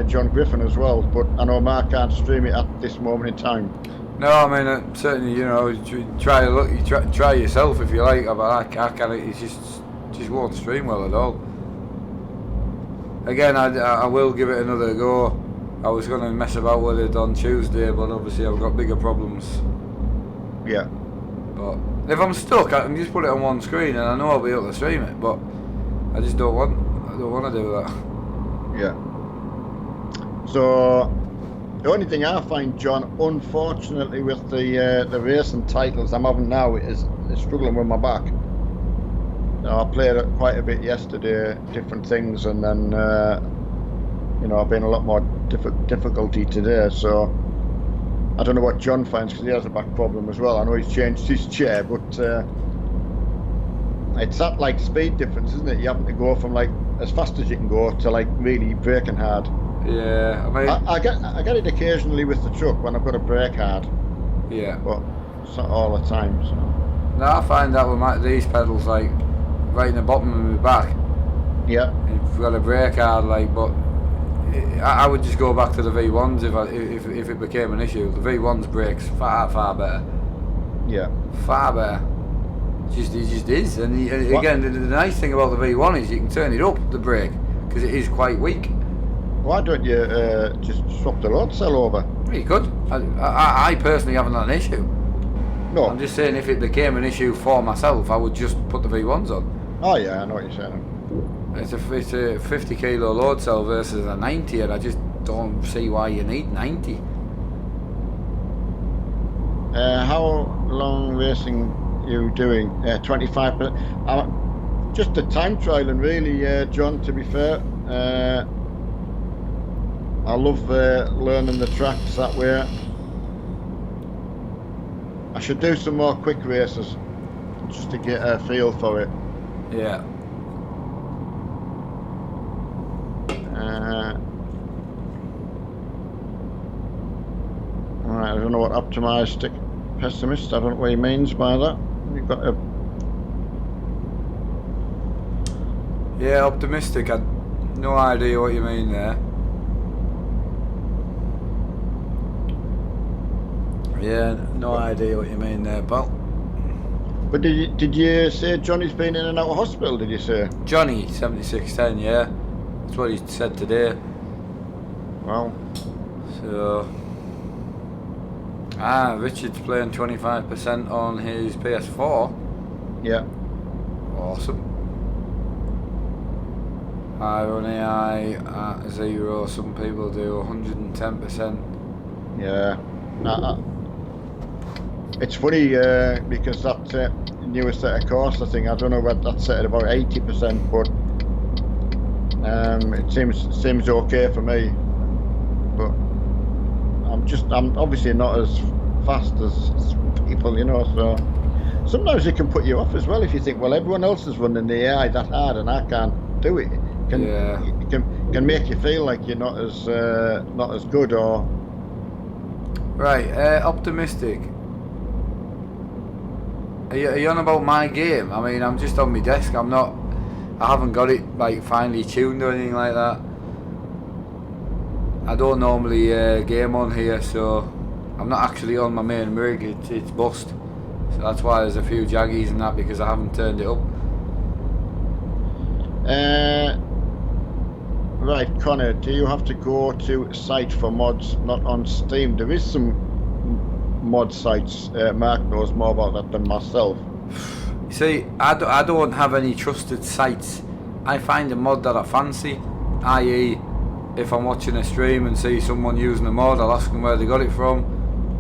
John Griffin as well, but I know Mark can't stream it at this moment in time. No, I mean certainly, you know, try yourself if you like, but I can't. It just won't stream well at all. Again, I will give it another go. I was going to mess about with it on Tuesday, but obviously I've got bigger problems. Yeah. But if I'm stuck, I can just put it on one screen, and I know I'll be able to stream it. But I just don't want to do that. Yeah. So the only thing I find, John, unfortunately, with the racing titles I'm having now is struggling with my back. I played it quite a bit yesterday, different things, and then you know, I've been a lot more difficulty today. So I don't know what John finds, because he has a back problem as well. I know he's changed his chair, but it's that like speed difference, isn't it? You having to go from like as fast as you can go to like really braking hard. Yeah, I mean, I get it occasionally with the truck when I've got to brake hard. Yeah, but it's not all the time. So no, I find that with these pedals, like right in the bottom of my back. Yeah. You've got to brake hard, like, but I would just go back to the V1s if it became an issue. The V1s brakes far better. Yeah. Far better. It just is. And again, the nice thing about the V1 is you can turn it up, the brake, because it is quite weak. Why don't you just swap the load cell over? You could. I personally haven't had an issue. No. I'm just saying if it became an issue for myself, I would just put the V1s on. Oh yeah, I know what you're saying. It's a 50 kilo load cell versus a 90, and I just don't see why you need 90. How long racing you doing? 25%. Just a time trialing really, John, to be fair. I love learning the tracks that way. I should do some more quick races just to get a feel for it. Yeah. Alright, I don't know what optimistic pessimist, I don't know what he means by that. You've got a... Yeah, optimistic. I no idea what you mean there. Yeah, no idea what you mean there, pal. But did you say Johnny's been in and out of hospital, did you say? Johnny, 7610, yeah. That's what he said today. Wow. So... Richard's playing 25% on his PS4. Yeah. Awesome. I run AI at 0, some people do 110%. Yeah. It's funny because that newest set of course, I think, I don't know what that's set at about 80%, but it seems okay for me. But I'm obviously not as fast as people, you know, so sometimes it can put you off as well if you think, well, everyone else is running the AI that hard and I can't do it. It can make you feel like you're not as good or... Right, optimistic. Are you on about my game? I mean, I'm just on my desk. I haven't got it like finely tuned or anything like that. I don't normally game on here, so I'm not actually on my main rig. It's bust, so that's why there's a few jaggies and that, because I haven't turned it up. Right, Connor, do you have to go to site for mods not on Steam? There is some mod sites. Mark knows more about that than myself. You see, I don't have any trusted sites. I find a mod that I fancy, i.e. if I'm watching a stream and see someone using a mod, I'll ask them where they got it from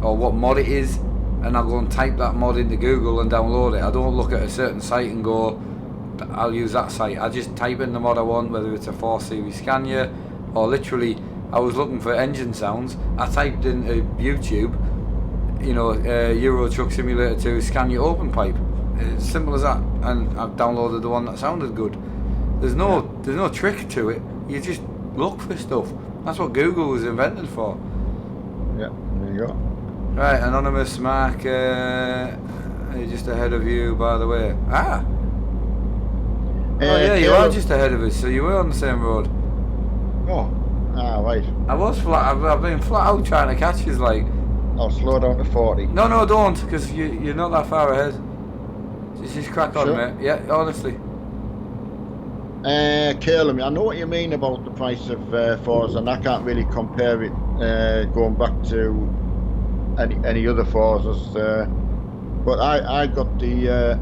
or what mod it is, and I'll go and type that mod into Google and download it. I don't look at a certain site and go, I'll use that site. I just type in the mod I want, whether it's a 4 Series Scania or literally, I was looking for engine sounds. I typed into YouTube, you know, Euro Truck Simulator 2 Scania Open Pipe. It's simple as that, and I've downloaded the one that sounded good. There's no trick to it. You just look for stuff. That's what Google was invented for. Yeah, there you go. Right, Anonymous Mark, just ahead of you, by the way. Oh yeah, you are just ahead of us, so you were on the same road. Oh, right. I was flat. I've been flat out trying to catch you, like. I'll slow down to 40. No, don't, because you're not that far ahead. Just crack on, mate. Yeah, honestly. Caleb, I know what you mean about the price of Forza, and I can't really compare it going back to any other Forzas. But I got the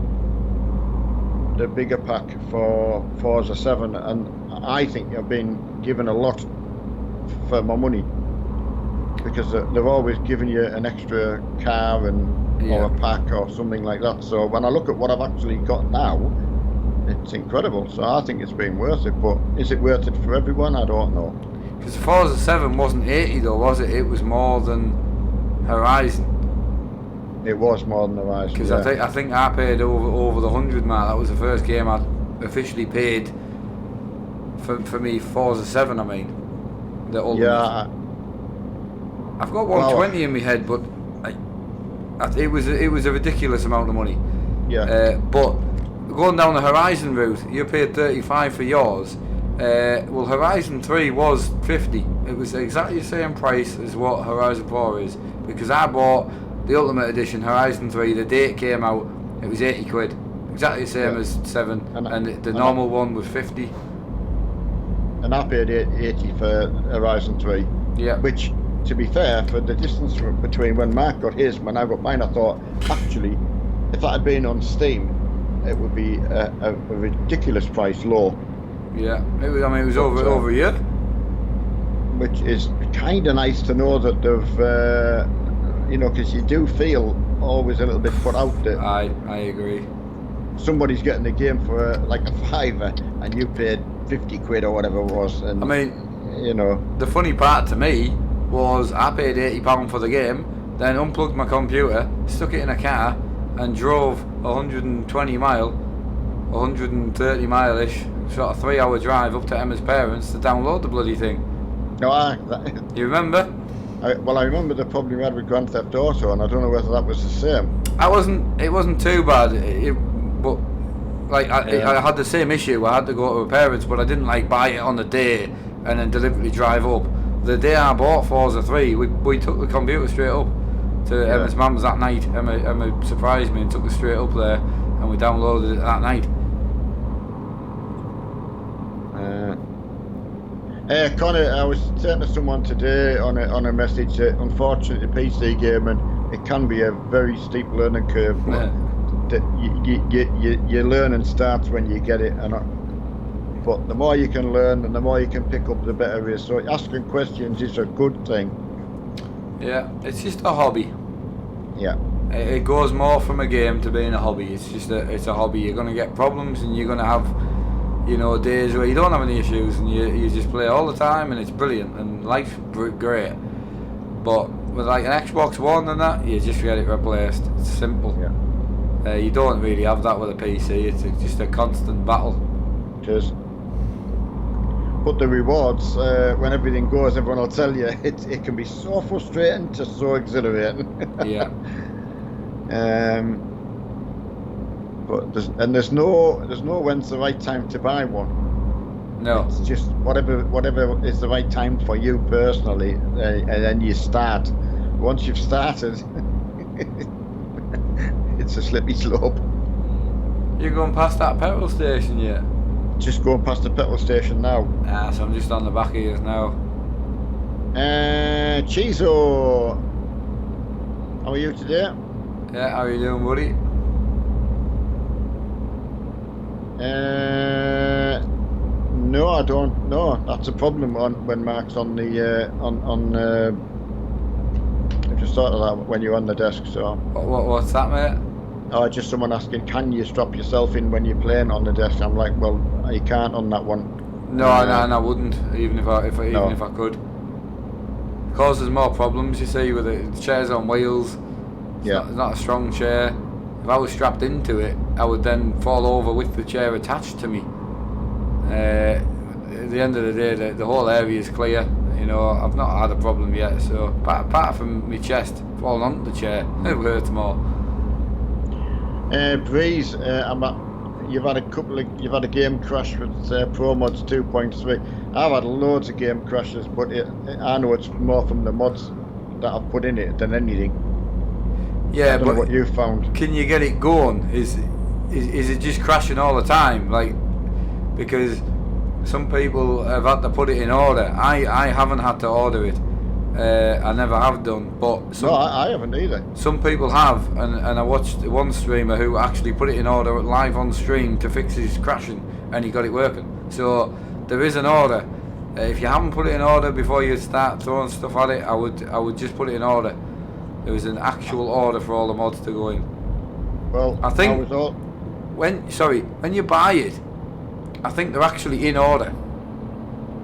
bigger pack for Forza 7, and I think I've been given a lot for my money, because they've always given you an extra car or a pack or something like that. So when I look at what I've actually got now, it's incredible. So I think it's been worth it. But is it worth it for everyone? I don't know. Because Forza 7 wasn't 80 though, was it? It was more than Horizon. It was more than Horizon. Because I think I paid over the 100 mark. That was the first game I officially paid for me Forza 7. I mean, the ultimate. Yeah. I've got 120 in my head, but it was a ridiculous amount of money. Yeah. But going down the Horizon route, you paid 35 for yours. Well, Horizon 3 was 50. It was exactly the same price as what Horizon 4 is, because I bought the Ultimate Edition Horizon 3. The day it came out, it was 80 quid. Exactly the same as 7, and the normal one was 50. And and I paid 80 for Horizon 3. Yeah. Which, to be fair, for the distance between when Mark got his and when I got mine, I thought, actually, if that had been on Steam, it would be a ridiculous price low. Yeah, it was over a year. Which is kind of nice to know that they've, because you do feel always a little bit put out that I agree. Somebody's getting the game for like a £5 and you paid 50 quid or whatever it was. And the funny part to me was I paid £80 for the game, then unplugged my computer, stuck it in a car, and drove 120 mile, 130 mile-ish, sort of 3-hour drive up to Emma's parents to download the bloody thing. No, you remember? I remember the problem we had with Grand Theft Auto, and I don't know whether that was the same. It wasn't too bad, but I had the same issue. I had to go to my parents, but I didn't buy it on the day and then deliberately drive up. The day I bought Forza 3, we took the computer straight up to Emma's mum's that night. Emma surprised me and took us straight up there, and we downloaded it that night. Connor, I was saying to someone today on a message that unfortunately PC gaming, it can be a very steep learning curve. That you learn and starts when you get it, but the more you can learn and the more you can pick up, the better it is. So asking questions is a good thing. Yeah, it's just a hobby. Yeah, it goes more from a game to being a hobby. It's a hobby. You're gonna get problems and you're gonna have days where you don't have any issues and you just play all the time and it's brilliant and life's great. But with an Xbox One and that, you just get it replaced. It's simple. Yeah. You don't really have that with a PC. It's just a constant battle. It is. But the rewards, when everything goes, everyone will tell you it can be so frustrating to so exhilarating. Yeah. But there's no when's the right time to buy one. No. It's just whatever is the right time for you personally, and then you start. Once you've started, it's a slippery slope. You're going past that petrol station yet? Just going past the petrol station now. So I'm just on the back of yours now. Chizo, how are you today? Yeah, how are you doing, buddy? No, I don't. No, that's a problem when Mark's on the I just thought of that when you're on the desk. So what's that, mate? Oh, just someone asking, can you strap yourself in when you're playing on the desk? I'm like, well, you can't on that one. No, I wouldn't, even if I could. It causes more problems, you see, with the chairs on wheels. It's not a strong chair. If I was strapped into it, I would then fall over with the chair attached to me. At the end of the day, the whole area is clear. I've not had a problem yet. So apart from my chest falling onto the chair, it hurts more. Breeze, you've had a game crash with Pro Mods 2.3. I've had loads of game crashes, but I know it's more from the mods that I've put in it than anything. Yeah, I don't know what you found. Can you get it going? Is it just crashing all the time? Because some people have had to put it in order. I haven't had to order it. I never have done, but no, I haven't either. Some people have, and I watched one streamer who actually put it in order live on stream to fix his crashing, and he got it working. So there is an order. If you haven't put it in order before you start throwing stuff at it, I would just put it in order. There was an actual order for all the mods to go in. Well, I think when you buy it, I think they're actually in order,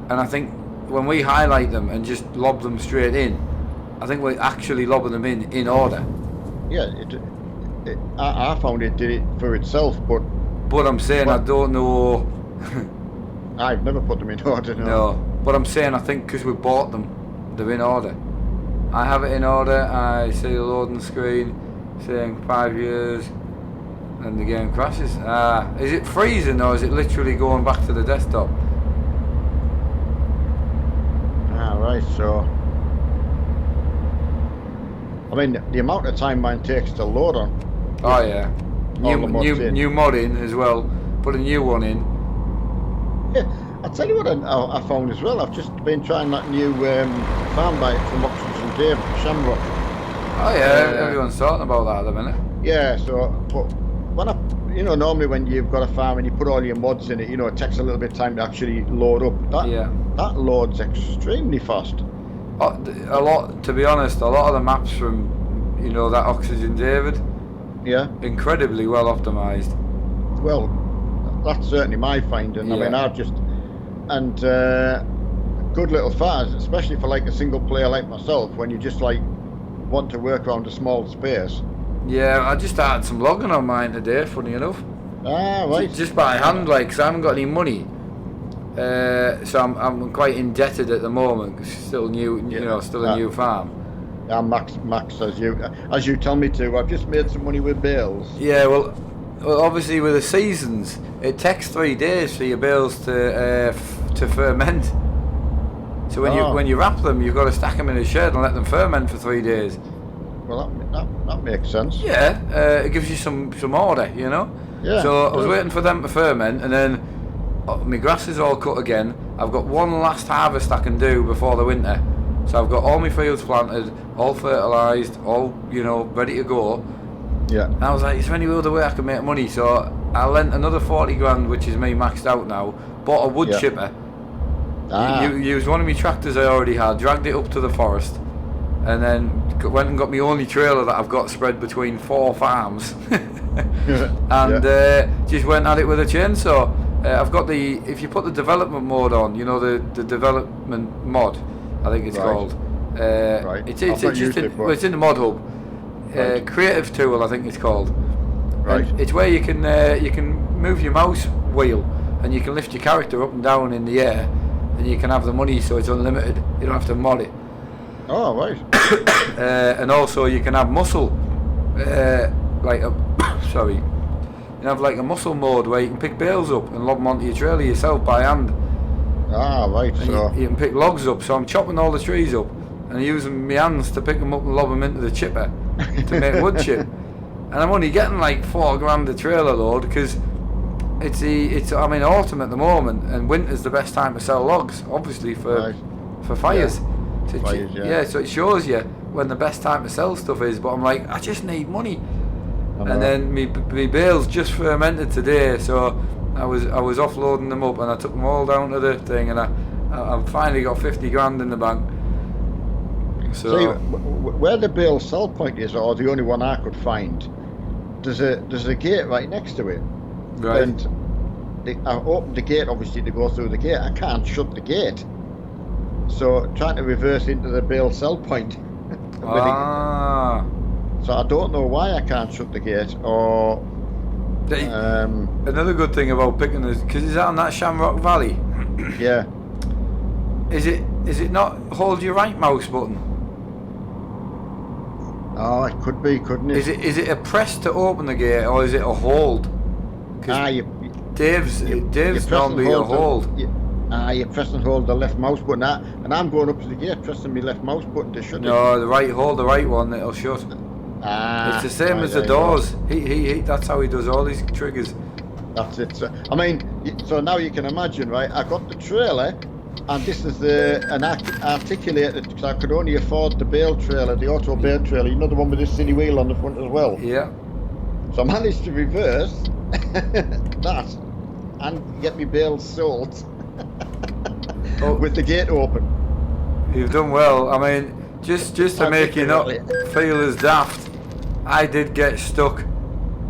and I think when we highlight them and just lob them straight in, I think we're actually lobbing them in order. Yeah, I found it did it for itself, but I'm saying I don't know. I've never put them in order. No, but I'm saying I think because we bought them, they're in order. I have it in order. I see the loading screen saying 5 years, and the game crashes. Is it freezing or is it literally going back to the desktop? Right, so I mean the amount of time mine takes to load on. Oh yeah, new mod in as well. Put a new one in. Yeah, I'll tell you what I found as well. I've just been trying that new farm bike from Oxford and Dave, Shamrock. Oh yeah, everyone's talking about that at the minute. Yeah, so but when normally when you've got a farm and you put all your mods in it, it takes a little bit of time to actually load up. That loads extremely fast. A lot, to be honest, a lot of the maps from that Oxygen David, incredibly well optimized. Well, that's certainly my finding. I mean, I've just good little fires, especially for like a single player like myself, when you just like want to work around a small space. Yeah, I just started some logging on mine today, funny enough. Ah, right. Just by hand, like, 'cause I haven't got any money. So I'm quite indebted at the moment. Still new, still a new farm. Max, as you tell me to. I've just made some money with bales. Yeah, well, obviously with the seasons, it takes 3 days for your bales to ferment. So when you wrap them, you've got to stack them in a shed and let them ferment for 3 days. Well, that makes sense. Yeah, it gives you some order, Yeah. So I was waiting for them to ferment, and then my grass is all cut again. I've got one last harvest I can do before the winter. So I've got all my fields planted, all fertilised, all ready to go. Yeah. And I was like, is there any other way I can make money? So I lent another 40 grand, which is me maxed out now. Bought a wood chipper. Used one of my tractors I already had, dragged it up to the forest, and then went and got my only trailer that I've got spread between 4 farms, and just went at it with a chainsaw. I've got if you put the development mode on, the development mod, I think it's called. Right. It's in the mod hub. Creative tool, I think it's called. Right. And it's where you can move your mouse wheel and you can lift your character up and down in the air, and you can have the money so it's unlimited. You don't have to mod it. Oh, right. And also you can have muscle, you can have like a muscle mode where you can pick bales up and lob them onto your trailer yourself by hand. Ah, right. And so you can pick logs up. So I'm chopping all the trees up and using my hands to pick them up and lob them into the chipper to make wood chip. And I'm only getting like 4 grand a trailer load because it's autumn at the moment, and winter's the best time to sell logs, obviously for fires. Yeah. So it shows you when the best time to sell stuff is. But I'm like, I just need money. And then me bales just fermented today, so I was offloading them up, and I took them all down to the thing, and I finally got 50 grand in the bank. So where the bale sell point is, or the only one I could find, there's a gate right next to it. Right. And I opened the gate, obviously, to go through the gate. I can't shut the gate, so trying to reverse into the bale sell point. So I don't know why I can't shut the gate, or another good thing about picking this, because it's out in that Shamrock Valley. Yeah. Is it not hold your right mouse button? Oh, it could be, couldn't it? Is it a press to open the gate, or is it a hold? Dave's normally a hold. You press and hold the left mouse button, and I'm going up to the gate, pressing my left mouse button to shut it. No, hold the right one, it'll shut. It's the same as the doors. He that's how he does all his triggers. That's it. So, I mean, so now you can imagine, right? I got the trailer, and this is an articulated, because I could only afford the bale trailer, the auto bale trailer. The one with the cine wheel on the front as well. Yeah. So I managed to reverse that and get me bales sold with the gate open. You've done well. I mean, just to make you not feel as daft, I did get stuck.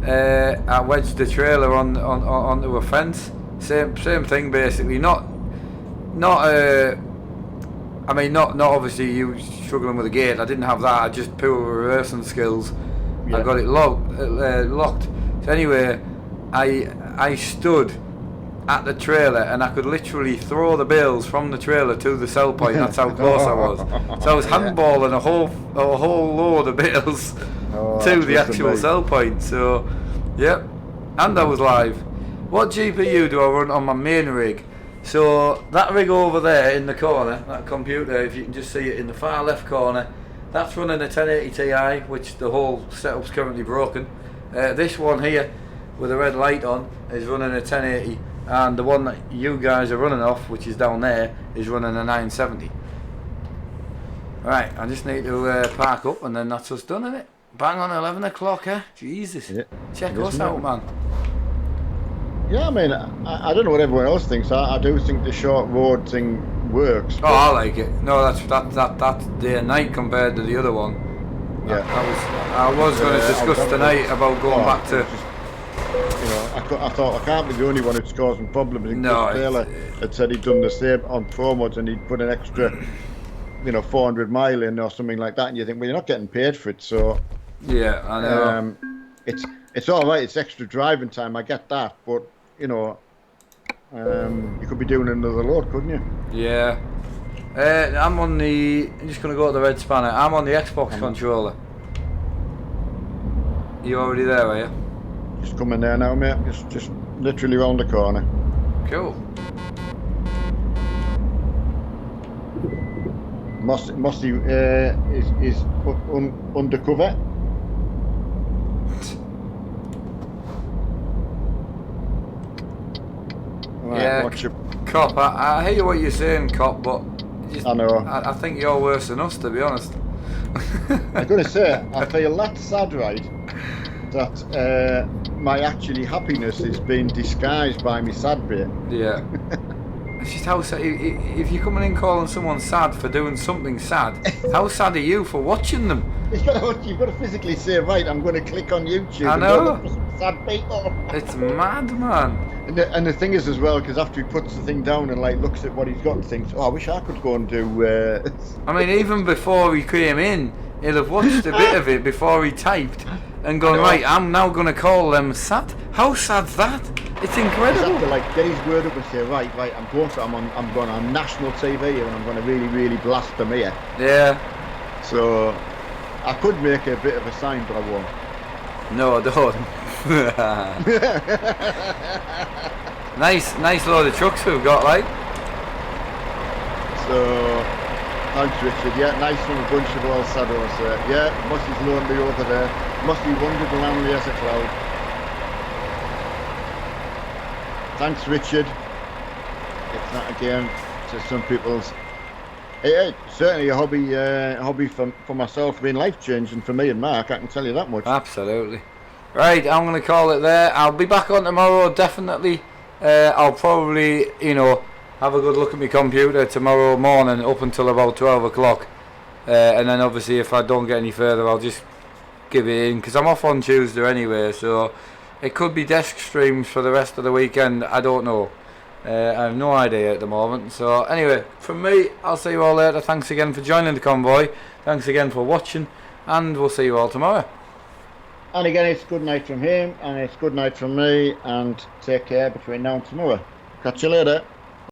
I wedged the trailer onto a fence. Same thing basically. Not obviously you struggling with the gate. I didn't have that. I just pure reversing skills. Yeah. I got it locked. So anyway, I stood at the trailer and I could literally throw the bales from the trailer to the sell point. That's how close I was. So I was handballing a whole load of bales to the actual sell point. So, yep. And I was live. What GPU do I run on my main rig? So that rig over there in the corner, that computer, if you can just see it in the far left corner, that's running a 1080 Ti, which the whole setup's currently broken. This one here with a red light on is running a 1080 and the one that you guys are running off, which is down there, is running a 970. Right, I just need to park up, and then that's us done, innit? Bang on 11 o'clock, eh? Jesus. Yeah. Check Yes, us mate. out, man. Yeah, I mean, I don't know what everyone else thinks. I do think the short road thing works. Oh, I like it. No, that's day and night compared to the other one. Yeah. I was going to discuss tonight about going back to. I thought I can't be the only one who's causing problems. No, Taylor had said he'd done the same on promos and he'd put an extra, 400 mile in or something like that, and you think, well, you're not getting paid for it, so. Yeah, I know. It's all right. It's extra driving time. I get that, but you could be doing another load, couldn't you? Yeah. I'm on the. I'm just going to go to the red spanner. I'm on the Xbox controller. You already there, are you? Just coming there now, mate. Just literally round the corner. Cool. Mossy is undercover. Right, Yeah, watch your... Cop. I hear what you're saying, Cop, but I know. I think you're worse than us, to be honest. I'm going to say, I feel that sad, right, that my actually happiness is being disguised by my sad bit. Yeah. It's just how sad. If you're coming in calling someone sad for doing something sad, how sad are you for watching them? You've got to physically say, right, I'm going to click on YouTube. I know. And look for some sad people. It's mad, man. And the thing is as well, because after he puts the thing down and like looks at what he's got and thinks, oh, I wish I could go and do. I mean, even before he came in, he'll have watched a bit of it before he typed and gone, right, I'm now going to call them sad. How sad's that? It's incredible. He's have to get his word up and say, right, I'm going on national TV here and I'm going to really, really blast them here. Yeah. So I could make a bit of a sign, but I won't. No, don't. Nice load of trucks we've got, like. So, thanks, Richard. Yeah, nice little bunch of all saddles. Yeah, Mussy's lonely over there. Mussy wandered around as a cloud. Thanks, Richard. It's not again to some people's. Hey, certainly a hobby for myself, being life changing for me and Mark. I can tell you that much. Absolutely. Right, I'm going to call it there. I'll be back on tomorrow, definitely. I'll probably, have a good look at my computer tomorrow morning up until about 12 o'clock. And then obviously if I don't get any further, I'll just give it in, because I'm off on Tuesday anyway, so it could be desk streams for the rest of the weekend. I don't know. I have no idea at the moment. So anyway, from me, I'll see you all later. Thanks again for joining the convoy. Thanks again for watching, and we'll see you all tomorrow. And again, it's good night from him, and it's good night from me, and take care between now and tomorrow. Catch you later.